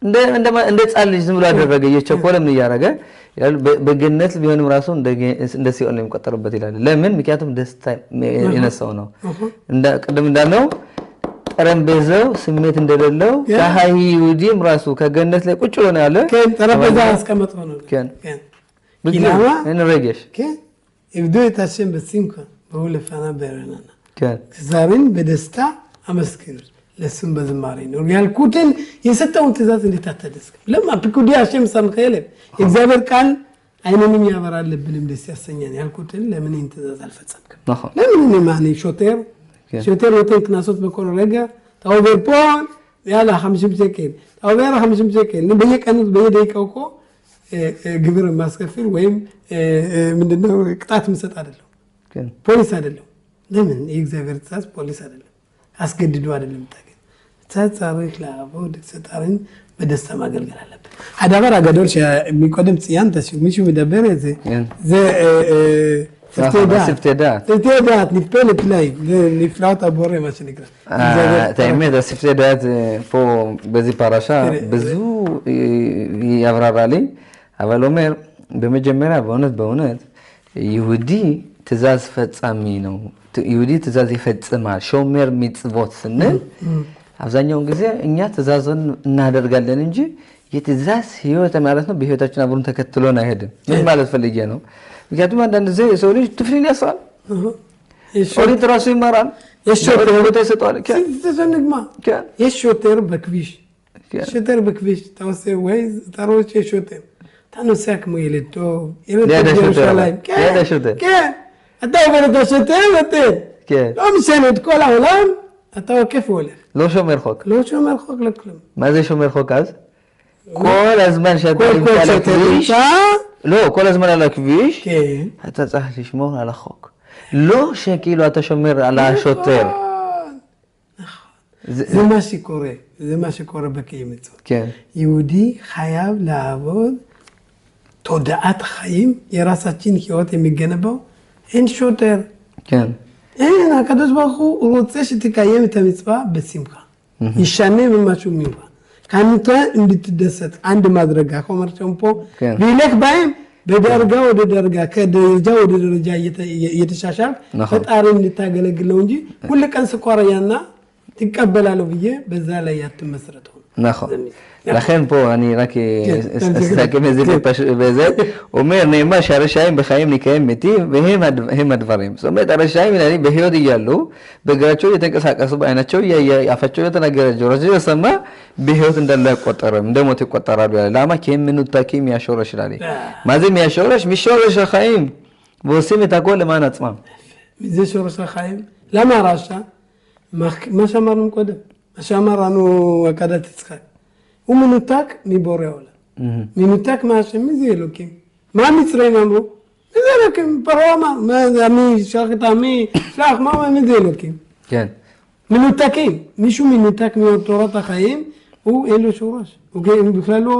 እንደ ጻል ልጅ ዝም ብሎ አደረገ የቸኮለ ምን ያረገ ይላል በገነት ቢሆንም ራሱ እንደ ሲኦል ነው የሚቆጠርበት ይላል ለምን ምክንያቱም ደስታ የነሳው ነው ቅድም እንዳለው ጠረጴዛው ስሜት እንደሌለው ከሃይሁዲም ራሱ ከገነት ላይ ቁጭ ብሎ ነው ያለ ጠረጴዛ አስቀመጠው ነው ይላማ እንረጋሽ ይብዱ የታሸም በሲንኮ በሁለፋና በረናና ዛሬን በደስታ አመስግኑ ለስም በዝማሬ ነው ያልኩትን የሰጠውን ትእዛዝ እንድታተደስክ ለማ ፒኩዲ አሸም ሰምከለ እግዚአብሔር ቃል አይነንም ያበራል ልብንም ደስ ያሰኛል ያልኩትን ለምን እንተዛዝ አልፈጸምክም ለምን ማን ሾቴር ወተንክናሶት በኮረጋ ታውበርፖን ያላ 50 ሸከል ታውበራ 50 ሸከል በየቀኑ በየደቂቃው እኮ ግብር ማስከፈል ወይም ምንድነው ቅጣት መስጠት አይደለም ፖሊስ አይደለም ለምን የእግዚአብሔር ትእዛዝ ፖሊስ አይደለም አስገድዶ አይደለም ታገኝ ተጻሪክ ለአቦድ ተጣሪን በደስታ ማገልገል አለበት አዳበር አገዶች የሚቆደም ጽያን ተሲው ምቹ መደበር ዘ استعداد نفل بلاي نفلات أبورة ما شنقرأ. تأمين ده استعداد فو بزي باراشا بزو يفرر علي. أول عمر بمجمرة بونت يهودي تزاز فتسامينه يهودي تزاز فتسمع شومر ميتزوت سنة. أفزعني يوم كذا إني تزازون نادر قالن إنجي يتزاز هيو تمارسنا بهيو تاچنا برون تكتلونا هيدا. مش مالت فليجانو. ምክንያቱም አንዳንድ ጊዜ የሰው ልጅ ትፍሪን ያሳል ኦሪት ራሱ ይማራል የሾተር ቦታ ይሰጣል ተሰንግማ የሾተር በክቪሽ ታውሴ ወይ ታሮች የሾተር ታኖሳክ ሞይለቶ የሾተር አታው በረዶ ሾተር ወጥተህ ሎም ሰነት ኮላ ሆላም አታው ከፍ ወለ לא שומר חוק לכלום מה זה שומר חוק אז? כל הזמן שאתה נמצא על הכביש לא, כל הזמן על הכביש, אתה צריך לשמור על החוק. לא שכאילו אתה שומר על השוטר. זה מה שקורה בקיים מצוות. יהודי חייב לעבוד תודעת חיים, ירסצ'ין חיות מגנה בו, אין שוטר. כן. אין, הקדוש ברוך הוא רוצה שתקיים את המצווה בשמחה. ישנה ממשהו ממך. ካንተ እንድትደሰት አንድ ማድረጋ ኮመርቸም ፖ ቢለክ ባይም በደረጃ ወደ ደረጃ ከደረጃ ወደ ደረጃ እየተሻሻል ፈጣሪን እንድታገለግለው እንጂ ሁሉ ቀን ስኳራያና ትቀበላለሁ ብዬ በዛ ላይ ያትመስረተው נכון לכן פה אני רק אסתכל בזה אומר נאמר שהרשעים בחיים נקיים מתים והם הדברים זאת אומרת הרשעים האלה בהיות እያሉ በእግራቸው እየተንቀሳቀሱ በአይናቸው ያፋቸው የተናገረ ጆሮአቸው የሰማ በህይወት እንዳለ አይቆጠርም እንደሞት ይቆጠራሉ ለማ ከሚኑታኪም ያሾረሽ ይላል ማዘም ያሾረሽ ሚሾረሽ ኸይም ወሲም ተቆል ለማን አጽማም ምን ሾረሽ ኸይም ለማ ራሻ ما شمرنا قدام ما شمرنا وكذا تسخن ومنوتك مبوري ولا منوتك ما شمي زي لوكيم ما مصرين امرو زي لوكيم برواما ما امي شاخت امي شاخ ما زي لوكيم כן منوتكين מישהו מנותק מתורת החיים הוא אין לו שורש הוא בכלל לא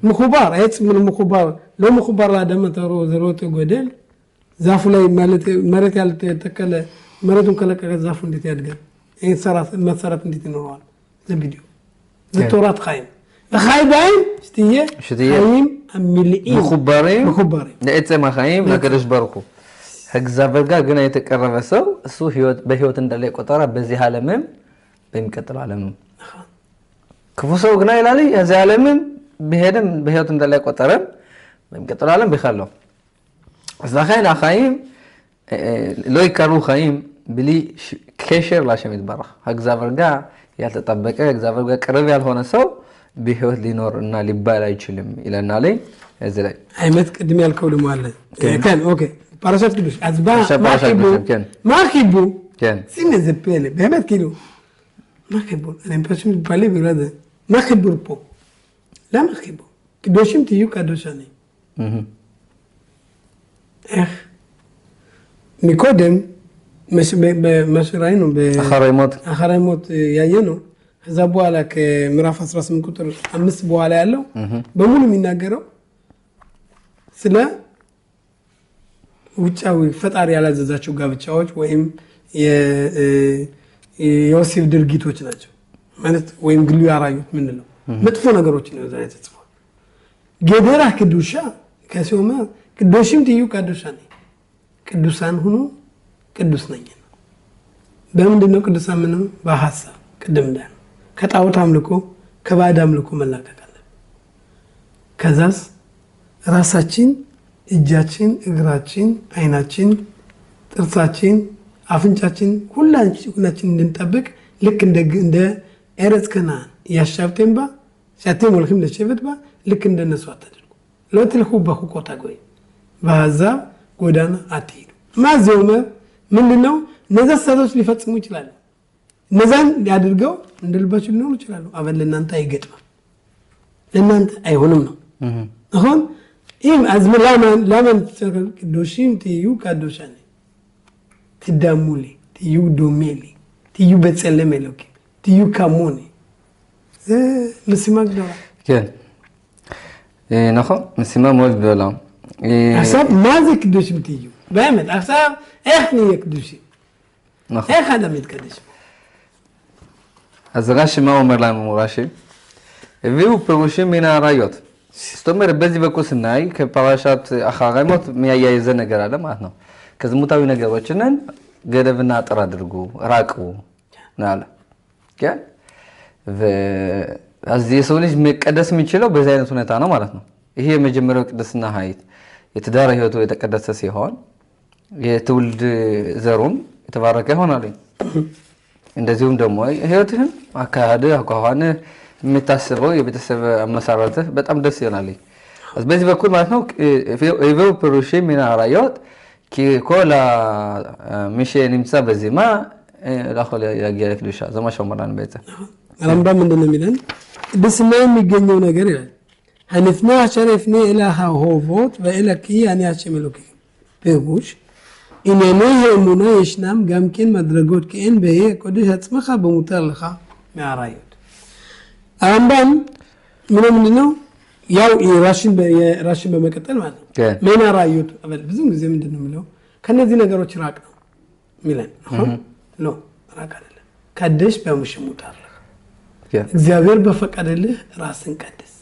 מחובר עצם מחובר לא מחובר לאדם התרוא זה לא תגדל זף אולי מרת ያለ ተከለ መረቱን ከለቀቀ ዛፉ እንዴት ያድጋል ይሄ መሰረት እንዴት ይኖራል ለቪዲዮ ለተውራት ኻይም በኻይባይን ሽትዬ አሚልኢ መخبرين ለእጽማ ኻይም ለቀደሽ በርኩ እግዚአብሔር ጋር ግን የተቀረበ ሰው እሱ በህይወት እንዳለ ቆጠራ በዚህ ዓለምም በሚቀጥለው ዓለምም ክፉ ሰው ግን ይላል የዚህ ዓለምም በሄደም በህይወት እንዳለ ቆጠራ በሚቀጥለው ዓለም ቢخلው ስለዚህ ኻይም לא יקרו חיים בלי קשר להשם יתברך. እግዚአብሔር ጋር ያልተጠበቀ እግዚአብሔር ጋር ቅርብ ያልሆነ ሰው በህይወት ሊኖርና ሊባል አይችልም ይለናል እዚህ ላይ አይመት ቅድም ያልከው ደግሞ አለ ከን ኦኬ ፓራሻት ቅዱስ አዝባ ማኪቡ כן שים איזה פלא באמת כאילו מה חיבור אני פשוט מתפלא בגלל זה מה חיבור פה למה חיבור קדושים תהיו קדושנים איך מקודם מה שראינו אחרי מות ያየנו ከዛ በኋላ ከምዕራፍ 18 ቁጥር 5 በኋላ ያለው በሙሉ የሚናገረው ስለ ውጫዊ ፈጣሪ ያላዘዛቸው ጋብቻዎች ወይም የወሲብ ድርጊቶች ናቸው ማለት ወይም ግሉ ያራዩት ምን ነው መጥፎ ነገሮች ነው ዛሬ ተጽፏል ገደራ ቅዱሻ ከሰውማ ቅዱሽም ትዩ ቅዱሳን ቅዱሳን ሁኑ ቅዱስ ነኝ በምንድነው ቅዱሳን ምንም በሐሳብ ቅድም እንዳለ ከጣዖት አምልኮ ከባዕድ አምልኮ መላቀቅ አለ ከዛስ ራሳችን እጃችን እግራችን አይናችን ጥርሳችን አፍንጫችን ሁላችን እንድንጠብቅ ልክ እንደ ኤረስ ከናን ያሻብተንባ ሻቴም ወልክም ለሸበትባ ልክ እንደነሱ አትደርጉ ለትልሁ በሁቆታ ጎይ በአዛብ ጎዳና አትሄዱ ማዘውመ ምንድነው እነዛ ሰዎች ሊፈጽሙ ይችላሉ እነዛን ያድርገው እንደልባችሁ ሊኖሩ ይችላሉ አበል ለእናንተ አይገጥም ለእናንተ አይሆንም ነው አሁን ይህም አዝምላማን ቅዱሽም ትዩ ቅዱሳን ትዳሙሊ ትዩ ዶሜሊ ትዩ በጸለመ ለኪ ትዩ ካሞኒ مسيمك دوا كان نخو مسيما مول بيولام حساب ما زي كدوش متيجو بعمل حساب إحني يكدوشي نخو إيه هذا متكدش אז רש"י מה אומר לנו רש"י? הביאו פירושים מן האריות. זאת אומרת, በዚህ በኩል ስናይ ከፓራሻት አኻራሞት የሚያያይዘ ነገር አለ ማለት ነው። ከዝሙታዊ ነገሮችን ገደብና አጥር አድርጉ ራቁ ናለ ያን እዚህ የሰው ልጅ መቀደስ የሚችለው በዚህ አይነት ሁኔታ ነው ማለት ነው። ይሄ የመጀመሪያው ቅድስና ኃይል የትዳር ህይወቱ የተቀደሰ ሲሆን የትውልድ ዘሩም የተባረከ ይሆናል። እንደዚሁም ደግሞ ህይወትህን አካሄድ አቋዋነ የምታስበው የቤተሰብ አመሳራትህ በጣም ደስ ይሆናል። በዚህ በኩል ማለት ነው ኢቨው ፕሮሼ ሚና ራዮት ኮላ ሚሼ ንምሳ በዚህማ ላኸለ ያገለክ ልሻ ዘማሻው ማራን ቤተ ረምባ ምንድነው የሚለን ቅድስና የሚገኘው ነገር ይላል ሀንፍና ሸረፍኔ ኢላሃ ሆቮት ወኢለኪ ያንያች መለክ በጉሽ ኢነኔ የሙና የሽናም ጋምኪን መድረጎት ከእን በየ ቆድሽ አጽመኻ በሙታር ለኻ ማራዮት ረምባም ምንድነው ያው ራሽን በመቀጠል ማለት ነው ምን አራዮት ብዙ ጊዜ ምንድነው የሚለው ከነዚህ ነገሮች ራቅ ነው ሚለን ሎ ራቅ አይደለም ቀድሽ በሙሽሙታር እግዚአብሔር በፈቀደልህ ራስን ቀድስ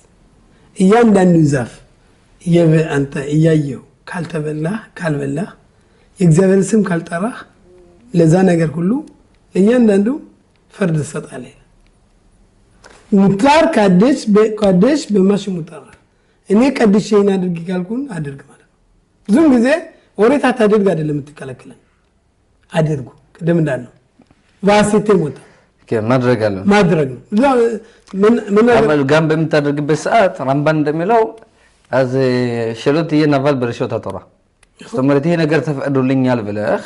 እያንዳንዱ ዛፍ አንተ እያየው ካልተበላህ ካልበላህ የእግዚአብሔር ስም ካልጠራህ ለዛ ነገር ሁሉ እያንዳንዱ ፍርድ ተሰጣለህ ሙታር ቀድሽ በሙሽሙታር እኔ ቀድሼን አድርግ ካልኩን አድርግ ማለት ነው ብዙም ጊዜ ወሬታ ታድርግ አይደለም ትከለክለን አድርጉ ቅድም እንዳልነው ዋሲቴ ሞታ ማድረግ አለ ማድረግ ምን አመል ጋም በምታደርግበት ሰዓት ረምባን እንደሚለው አዝ ሸሎት የነቫል በርሾታ ተራ ስለዚህ ይሄ ነገር ተፈቅዶልኛል ብለህ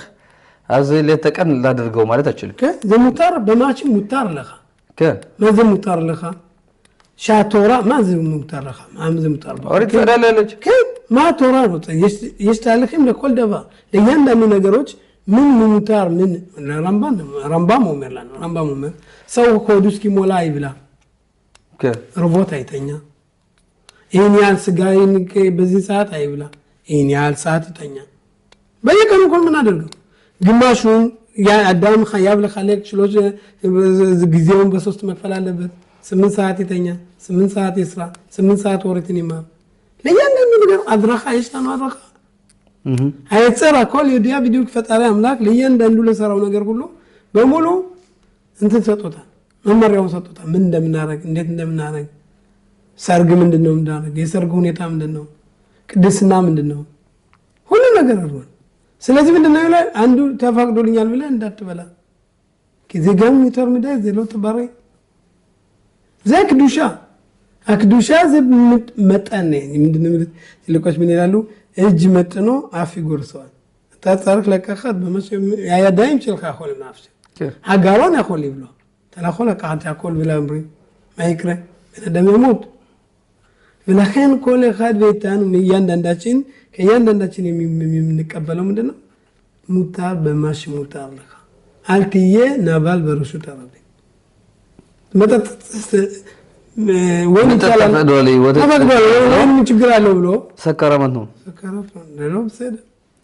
አዝ ለተቀን ላድርገው ማለት አችልም ዘሙታር በማች ሙታር ለኻ ማዘ ሙታር ለኻ ሻቶራ ማዘ ሙታር ለኻ ማዘ ሙታር ኦሪት ፈዳለች ማ ቶራ ነው ይስታልክም ለኮል ደባ ለያንዳንዱ ነገሮች ምን ሙታር ምን ረምባም ወመላን ረምባም ወመ ሰው ኮዱስ ኪሞላ ይብላ ሮቦት አይተኛ ይሄን ያህል ስጋዬን በዚህ ሰዓት አይብላ ይሄን ያህል ሰዓት ይተኛ በየቀኑ ኮል ምን አደርገው ግማሹን ያ አዳም ኸያብ ለኸለቅ ሽሎች ጊዜውን በሶስት መክፈል አለበት 8 ሰዓት ይተኛ 8 ሰዓት ይስራ 8 ሰዓት ወርትን ይማር ለያንዳንዱ ነገር አድራኻ ይሽታኑ አድራኻ አይጸራ ኮል የዲያ ቪዲዮ ፈጣሪ አምላክ ለያንዳንዱ ለሰራው ነገር ሁሉ በሙሉ እንትን ሰጥቶታል መመሪያውን ሰጥቶታል ምን እንደምናረግ እንዴት እንደምናረግ ሰርግ ምንድነው እንዳረግ የሰርግ ሁኔታ ምንድነው ቅድስና ምንድነው ሁሉ ነገር አድርጓል ስለዚህ ምንድነው ይላል አንዱ ተፈቅዶልኛል ብለ እንዳትበላ ከዚጋም ይተርምዳ ዘለው ተባረ ዘክዱሻ አክዱሻ መጣነ ምንድነው ልቆች ምን ይላሉ እጅ መጥኖ አፍ ይጎርሰዋል ታጻርክ ለቀኸት በመስም ያዳይም ችልካ ሆል ማፍስ አጋሮን ያቆል ይብሎ ተላቆለ ቃት ያቆል ብላምሪ ማይክረ እንደሚሞት ለከን ኮለ ኻድ ቤታን ያንዳንዳችን ከያንዳንዳችን የምንቀበለው ምንድነው ሙታር በማሽ ሙታር ለካ አልትየ ናባል በሩሱ ተረበ መጠጥ ወን ይቻላል ወን ችግር አለው ብሎ ሰከራመት ነው ነው ሰደ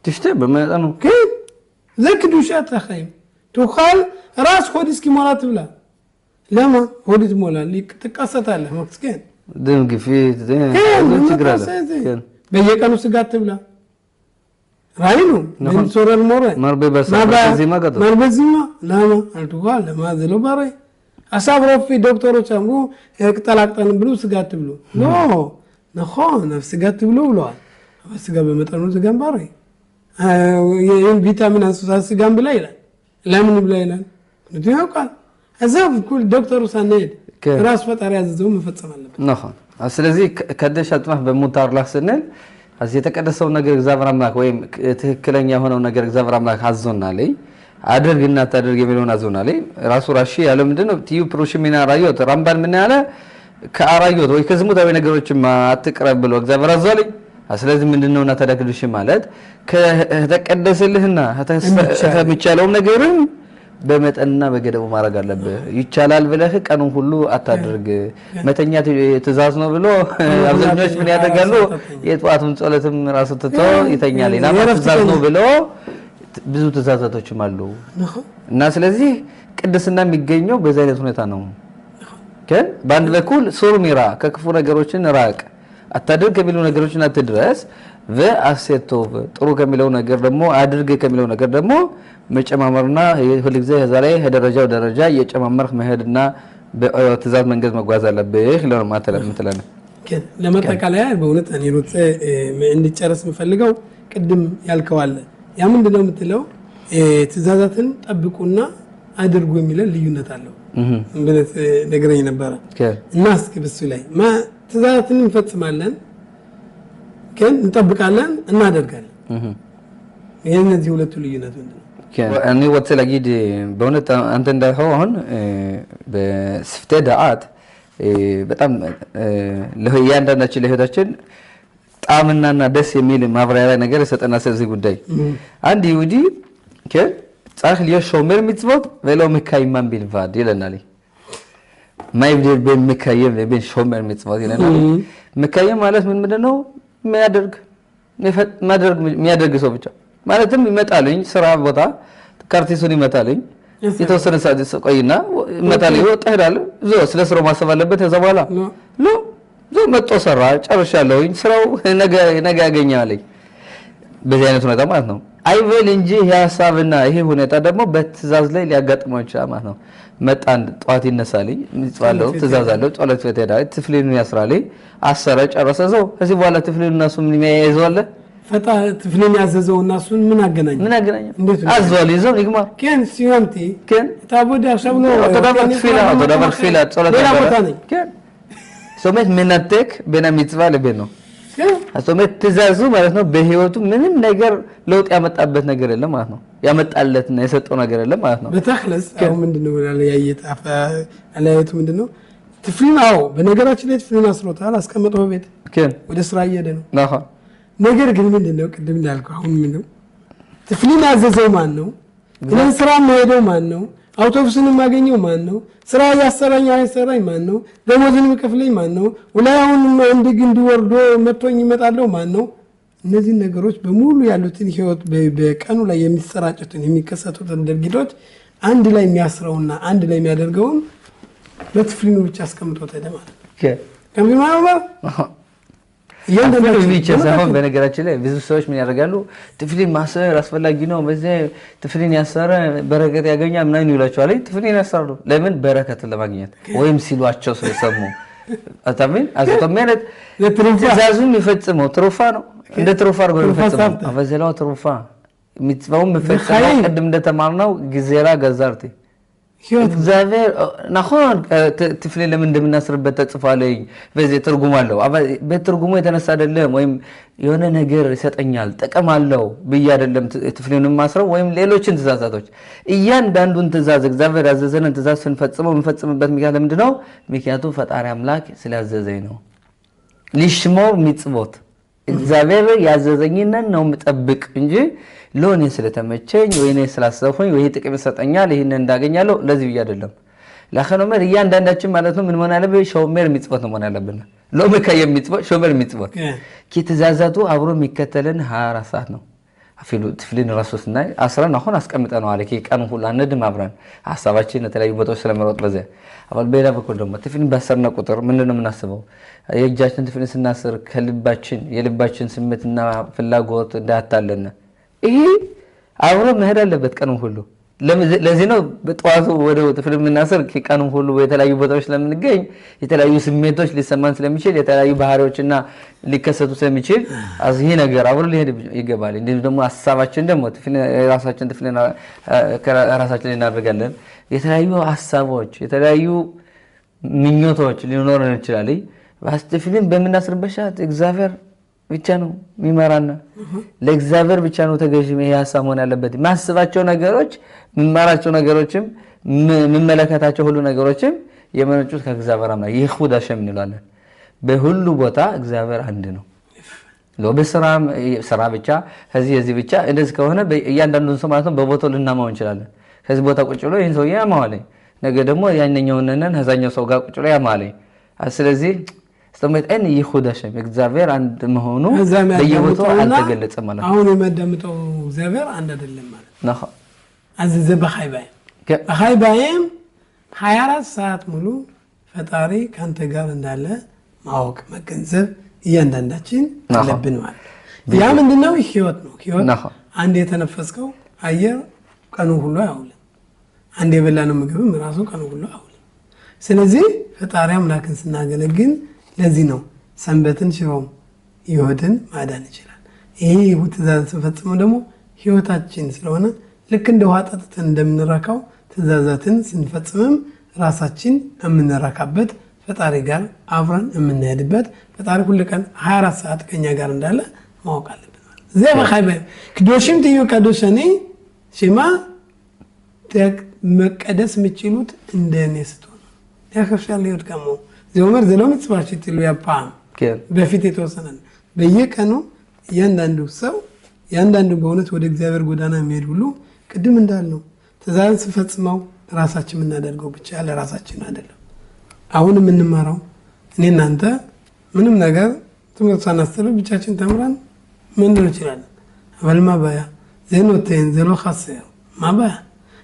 ትሽተ በመጠኑ ዘክዱሻ ተኸይም ተኻል ራስ ሆድ እስኪ ሞላት ብላ ለማ ሆድ ትሞላል ትቀሰታለህ መስከን ደም ግፊት ችግር አለ በየቀኑ ስጋት ትብላ ራይኑ ምን ሶረል ሞረ ማርበዚማ ለማ አልተዋል ለማ ዘሎ ባሬ አሳብሮፊ ዶክተሮች አምሩ ቅጠላቅጠን ብሉ ስጋት ብሉ ኖ ነኾ ነፍስ ስጋት ብሉ ብለዋል ስጋ በመጠኑ ስጋን ባሬ ይሄን ቪታሚን አንሱሳ ስጋን ብላ ይላል ለምን ብላ ይላል እንዴ ያውቃል አዛብ ኩል ዶክተሩ ሳነድ ራስ ፈጣሪ ያዘዘው መፈጸም አለበት ነኾ ስለዚህ ከደሽ አጥማህ በሙታር ላይ ስንል እዚህ የተቀደሰው ነገር እግዚአብሔር አምላክ ወይም ትክክለኛ የሆነው ነገር እግዚአብሔር አምላክ አዞናል አድርግና ታድርግ የሚለውን አዞናል ራሱ ራሺ ያለ ምንድነው ቲዩ ፕሮሽሚና ራዮት ረምባን ምን ያለ ከአራዮት ወይ ከዝሙታዊ ነገሮች አትቅረብ ብሎ እግዚአብሔር አዟል ስለዚህ ምንድነውና ተዳክልሽ ማለት ከተቀደሰልህና ከሚቻለው ነገርም በመጠንና በገደቡ ማድረግ አለብህ ይቻላል ብለህ ቀኑን ሁሉ አታድርግ መተኛት ትእዛዝ ነው ብሎ አብዛኞች ምን ያደርጋሉ የጧቱን ጸሎትም ራሱ ተተው ይተኛል እና ትእዛዝ ነው ብሎ ብዙ ትእዛዛቶችም አሉ እና ስለዚህ ቅድስና የሚገኘው በዛ አይነት ሁኔታ ነው ከን ባንድ በኩል ሱርሚራ ከክፉ ነገሮችን ራቅ አታድርግ ከሚሉ ነገሮችን አትድረስ ወአሴቶቭ ጥሩ ከሚለው ነገር ደግሞ አድርግ ከሚለው ነገር ደግሞ መጨማመርና ሁሉ ጊዜ እዛ ላይ ደረጃ እየጨማመርክ መሄድና በትእዛዝ መንገድ መጓዝ አለብህ ለማለት ለምትለና ለማጠቃለያ በእውነት እኔ ሩት እንድጨርስ የምፈልገው ቅድም ያልከው አለ ያ ምንድነው የምትለው ትእዛዛትን ጠብቁና አድርጉ የሚለው ልዩነት አለው እንግዲህ ነገረኝ ነበር እና እስኪ በሱ ላይ ትእዛዛትን እንፈጽማለን ግን እንጠብቃለን እናደርጋለን እነዚህ ሁለቱ ልዩነት ምንድነው እኔ ወጥተላጊድ በእውነት አንተ እንዳልኸው አሁን በስፍተ ዳዓት በጣም ለያንዳንዳችን ለህይወታችን ጣምናና ደስ የሚል ማብራሪያ ነገር ሰጠና ስለዚህ ጉዳይ አንድ ይሁዲ ጻህ ሊዮሽ ሾመር ሚጽወት ወለው መካይማን ቢልቫድ ይለናል ማይብደል በመካየም ለበን ሾመር ሚጽወት ይለናል መካየም ማለት ምን ምንድነው የሚያደርግ ሰው ብቻ ማለትም ይመጣልኝ ስራ ቦታ ካርቲሱን ይመጣልኝ የተወሰነ ሰዓት ቆይና ይመጣልኝ ወጣ ስለ ስራው ማሰብ አለበት ከዛ በኋላ መጥቶ ሰራ ጨርሻለሁኝ ስራው ነገ ያገኛልኝ በዚህ አይነት ሁኔታ ማለት ነው አይበል እንጂ ያሳብና ይሄ ሁኔታ ደግሞ በትእዛዝ ላይ ሊያጋጥመው ይችላል ማለት ነው መጣን ጧት ይነሳልኝ ምጽዋለው ትእዛዝ አለው ጸሎት ቤት ሄዳ ትፍሊኑ ያስራልኝ አሰረ ጨረሰ ሰው ከዚህ በኋላ ትፍሊኑና እሱ ምን የሚያይዘዋል ፈታ ትፍሊኑ ያዘዘውና እሱን ምን አገናኘ እንዴት አዝዋል ይዘው ይግማር ከን ሲዮምቲ ከን ታቦዳ ሸብሎ ተዳበር ፊላ ጸሎት ከን ሶመት ምንተክ በና ሚጽዋ ለበን ነው አሶመት ትእዛዙ ማለት ነው በህይወቱ ምንም ነገር ለውጥ ያመጣበት ነገር የለም ማለት ነው ያመጣለትና የሰጠው ነገር የለም ማለት ነው በተخلص አሁን ምንድነው ያለያየት አለያየቱ ምንድነው ትፍሊናው በነገራችን ላይ ትፍሊና አስሮታል አስቀመጠው ቤት ወደ ስራ እየሄደ ነው ነገር ግን ምንድነው ቅድም እንዳልኩ አሁን ምንድነው ትፍሊና ያዘዘው ማን ነው ግን ስራ ማሄደው ማን ነው አውቶቡስን ማገኘው ማን ነው ስራ ያሰራኝ አይሰራኝ ማን ነው ደሞዝን መከፍለኝ ማን ነው ወላውን አንድ ግንድ ወርዶ መጥቶኝ ይመጣለው ማን ነው እነዚህ ነገሮች በሙሉ ያሉትን ህይወት በቀኑ ላይ የሚሰራጩትን የሚከሰቱትን ድርጊቶች አንድ ላይ የሚያስረውና አንድ ላይ የሚያደርገው በትፍሊኑ ብቻ አስቀምጦት ተደማለ ከሚማማ ያንደነው ይቻላል በነገራችን ላይ ብዙ ሰዎች ምን ያደርጋሉ ትፍሊን ማሰር አስፈላጊ ነው በዚህ ትፍሊን ያሰረ በረከት ያገኛል ምናምን ይላቸዋል ትፍሊን ያሰሩ ለምን በረከትን ለማግኘት ወይም ሲሏቸው ስለሰሙ አታምን አስተማነት ለትሩፋዙም ይፈጽመው ትሩፋ ነው እንደ ትሩፋ አርጎ ይፈጽመው አበዘላው ትሩፋ ሚጽባው መፈጸም ቀድም እንደተማርነው ጊዜራ ገዛርቴ እግዚአብሔር ናሆን ትፍሊን ለምን እንደምናስርበት ተጽፏለኝ በዚህ ትርጉም አለው በትርጉሙ የተነሳ አይደለም ወይም የሆነ ነገር ይሰጠኛል ጥቅም አለው ብዬ አይደለም ትፍሊኑን ማስረው ወይም ሌሎችን ትእዛዛቶች እያንዳንዱን ትእዛዝ እግዚአብሔር ያዘዘንን ትእዛዝ ስንፈጽምበት ምክንያት ምንድነው ምክንያቱ ፈጣሪ አምላክ ስለያዘዘኝ ነው ሊሽሞር ሚጽቦት እግዚአብሔር ያዘዘኝን ነው መጠብቅ እንጂ ሎኔ ስለተመቸኝ ወይኔ ስላሰብኩኝ ወይ ጥቅም ይሰጠኛል ይሄን እንዳገኛለሁ ለዚህ ብዬ አይደለም ለኸኖመር እያንዳንዳችን ማለት ነው ምን መሆን አለበት ሾመር ሚጽቦት ነው መሆን አለብን ሎመካየ ሚጽቦት ሾመር ሚጽቦት ከትእዛዛቱ አብሮ የሚከተለን 24 ሰዓት ነው አፊሉ ትፍሊን ራሱስና አስራን አሁን አስቀምጠነው አለ ከቀኑ ሁሉ አንድም አብራን ሐሳባችን ለተለያዩ ቦታዎች ስለመሮጥ በዛ አባል በሌላ በኩል ደግሞ ትፍሊን ባሰርና ቁጥር ምንድነው የምናስበው የእጃችን ትፍሊን ስናስር ከልባችን የልባችን ስሜትና ፍላጎት እንዳታለና ይሄ አብሮ መሄድ አለበት ቀኑ ሁሉ ለዚህ ነው በጧቱ ወደ ትፍሊን ምናስር ከቀኑ ሁሉ በተለያዩ ቦታዎች ስለምንገኝ የተለያዩ ስሜቶች ሊሰማን ስለሚችል የተለያዩ ባህሪዎችና ሊከሰቱ ስለሚችል አዚህ ነገር አብሮ ሊሄድ ይገባል እንዴ ደግሞ ሐሳባችን ደግሞ ትፍሊን ራሳችን እናደርጋለን የተለያዩ ሐሳቦች የተለያዩ ምኞቶች ሊኖረን ይችላል ባስጥፍሊን በመናስርበት ሰዓት እግዚአብሔር ብቻ ነው የሚመራና ለእግዚአብሔር ብቻ ነው ተገዥ ሐሳብ ሆነ ያለበት ማስባቸው ነገሮች ምንማራቸው ነገሮችም ምንመለከታቸው ሁሉ ነገሮችም የመነጩት ከእግዚአብሔር አምላክ ይሁዳ ሸም እንላለን በሁሉ ቦታ እግዚአብሔር አንድ ነው ለው በስራ ብቻ ከዚህ ብቻ እንደዚህ ከሆነ እያንዳንዱን ሰው ማለት ነው በቦታው ልናማው እንችላለን ከዚህ ቦታ ቁጭ ብሎ ይሄን ሰው ያማዋለኝ ነገ ደግሞ ያንኛውን ነን ከዛኛው ሰው ጋር ቁጭ ብሎ ያማዋለኝ ስለዚህ ስተመት እኔ ይሁዳሽም እግዚአብሔር አንድ መሆኑ በየቦታው አልተገለጸም ማለት ነው አሁን የመደምጠው እግዚአብሔር አንድ አይደለም ማለት ነው አዘዘ በኻይባይም 24 ሰዓት ሙሉ ፈጣሪ ካንተ ጋር እንዳለ ማወቅ መገንዘብ እያንዳንዳችን አለብን ማለት ያ ምንድነው ህይወት ነው ህይወት አንድ የተነፈስከው አየር ቀኑ ሁሉ አይውልም አንድ የበላነው ምግብም ራሱ ቀኑ ሁሉ አይውልም ስለዚህ ፈጣሪ አምላክን ስናገለግል ለዚህ ነው ሰንበትን ሽሮም ይወድን ማዳን ይችላል ይሄ ትእዛዝ ተፈጽሞ ደግሞ ህይወታችን ስለሆነ ልክ እንደ ውሃ ጠጥተን እንደምንረካው ትእዛዛትን ስንፈጽምም ራሳችን የምንረካበት ፈጣሪ ጋር አብረን የምንሄድበት ፈጣሪ ሁሉ ቀን 24 ሰዓት ከኛ ጋር እንዳለ ማወቅ አለብን ዘይ በኻይባይ ቅዱሽም ትዩ ቅዱሰኒ ሽማ መቀደስ ምችሉት እንደኔ ስትሆን ያከፍሻል ይወድቀሙ ዘውመር ዘሎም ጽባች ትሉ ያፓም በፊት የተወሰነ በየቀኑ ያንዳንዱ ሰው ያንዳንዱ በእውነት ወደ እግዚአብሔር ጎዳና የሚሄድ ሁሉ ቅድም እንዳልነው ትእዛዝን ስንፈጽመው ራሳችን እናደርገው ብቻ ለራሳችን አይደለም አሁን የምንማረው እኔና አንተ ምንም ነገር ትምህርት ሳናስተምር ብቻችን ተምረን ምን ነው ይችላል አልማ ባያ ዘኖቴን ዘሎ ኻሰር ማባ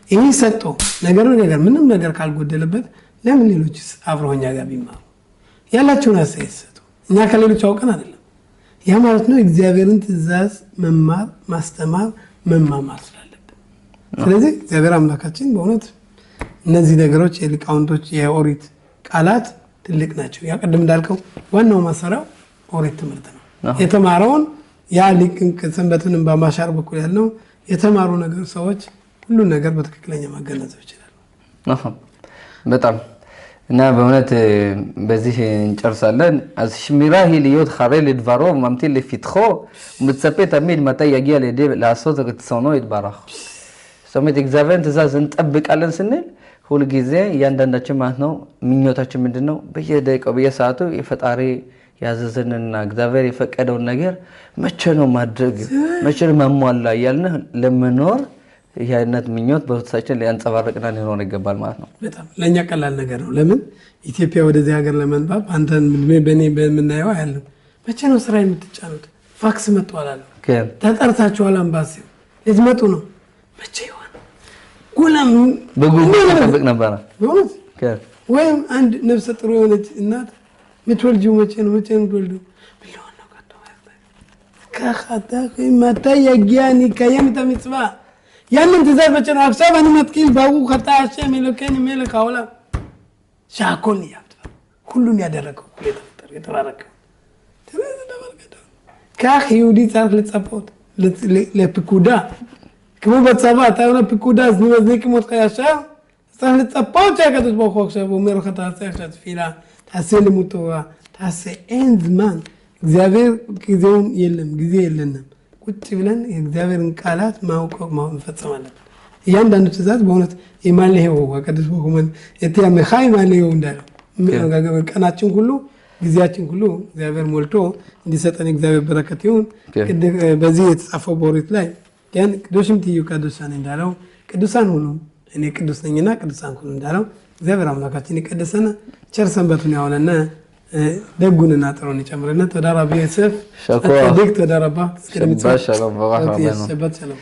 ይሄ ሰጥቶ ነገር ምንም ነገር ካልጎደለበት ለምን ሌሎችስ አብረውኛ ጋር ቢማሩ ያላችሁን አሳይሰጡ እኛ ከሌሎች አውቀን አይደለም ያ ማለት ነው እግዚአብሔርን ትእዛዝ መማር ማስተማር መማማር ስላለብን ስለዚህ እግዚአብሔር አምላካችን በእውነት እነዚህ ነገሮች የሊቃውንቶች የኦሪት ቃላት ትልቅ ናቸው ያ ቀደም እንዳልከው ዋናው ማሰራው ኦሪት ትምህርት ነው የተማረውን ያ ሊቅን ሰንበትንም በማሻር በኩል ያለው የተማሩ ነገር ሰዎች ሁሉ ነገር በትክክለኛ ማገናዘብ ይችላሉ በጣም እና በእውነት በዚህ እንጨርሳለን አሽሚራ ሂልዮት ኻሬል ድቫሮ ማምቲል ለፊትხო ወምትሰペተሚድ መጣ ያጊያ ለደ ለአሶት ከተሰኖ ይባረክ ሰመት እግዚአብሔርን ትእዛዝ እንጠብቃለን ስንል ሁሉ ጊዜ ያንዳንዳችን ማለት ነው ምኞታችን ምንድነው በየደቂቃው በየሰዓቱ የፈጣሪ ያዘዘንና እግዚአብሔር የፈቀደውን ነገር መቼ ነው ማድረግ መቼ ነው ማሟላ ያልን ለመኖር ይሄነት ምኞት በውስጣችን ሊያንጸባርቅና ሊኖር ይገባል ማለት ነው በጣም ለኛ ቀላል ነገር ነው ለምን ኢትዮጵያ ወደዚህ ሀገር ለመንባብ አንተን በኔ በመናየው አይደለም መቼ ነው ስራ የምትጫኑት ፋክስ መጥቷል ተጠርታችኋል አምባሲው ለዝመጡ ነው መቼ ይሆን ጉላም በጉጉት ተጠብቅ ነበር ወይም አንድ ነፍሰ ጥሩ የሆነች እናት ምትወልጂው መቼ ነው ትወልዱ ቢሆን ነው ከኻታ ከመታ ያጊያኒ ከየምታ ምጽባ ያንን ትእዛዝ መቼ ነው አክሳብ አንመጥቂል ባው ኸታ አሸም ለከን መልክ አውላ ሻኮል ያብታ ሁሉን ያደረገው የተባረከ ካህ ይሁዲ ጻፍ ለጻፈው ለፕኩዳ כמו בצבא, אתה אומר פיקודה, אז נמזניק אותך ישר, צריך לצפות שהקדוש ברוך הוא עכשיו, הוא אומר לך, תעשה עכשיו תפילה, תעשה לימוד תורה, תעשה, אין זמן. እግዚአብሔር ጊዜውን የለም ጊዜ የለንም ቁጭ ብለን የእግዚአብሔርን ቃላት ማወቅ መፈጸም አለብን እያንዳንዱ ትእዛዝ በእውነት የማለሄው ወቀደስ በሁመን የትያመኻይ ማለሄው እንዳለው ቀናችን ሁሉ ጊዜያችን ሁሉ እግዚአብሔር ሞልቶ እንዲሰጠን እግዚአብሔር በረከት ይሁን በዚህ የተጻፈው በኦሪት ላይ ያን ቅዱስም ትዩ ቅዱሳን እንዳለው ቅዱሳን ሁሉ እኔ ቅዱስ ነኝና ቅዱሳን ሁሉ እንዳለው እግዚአብሔር አምላካችን ይቀደሰና ቸር ሰንበቱን ያውለና ደጉንና ጥሩን ይጨምርልን ተዳራቢ የሰፍ ሸኮ ዲክት ተዳራባ ሸባ ሸሎም ወራህመቱላህ ሸባት ሸሎም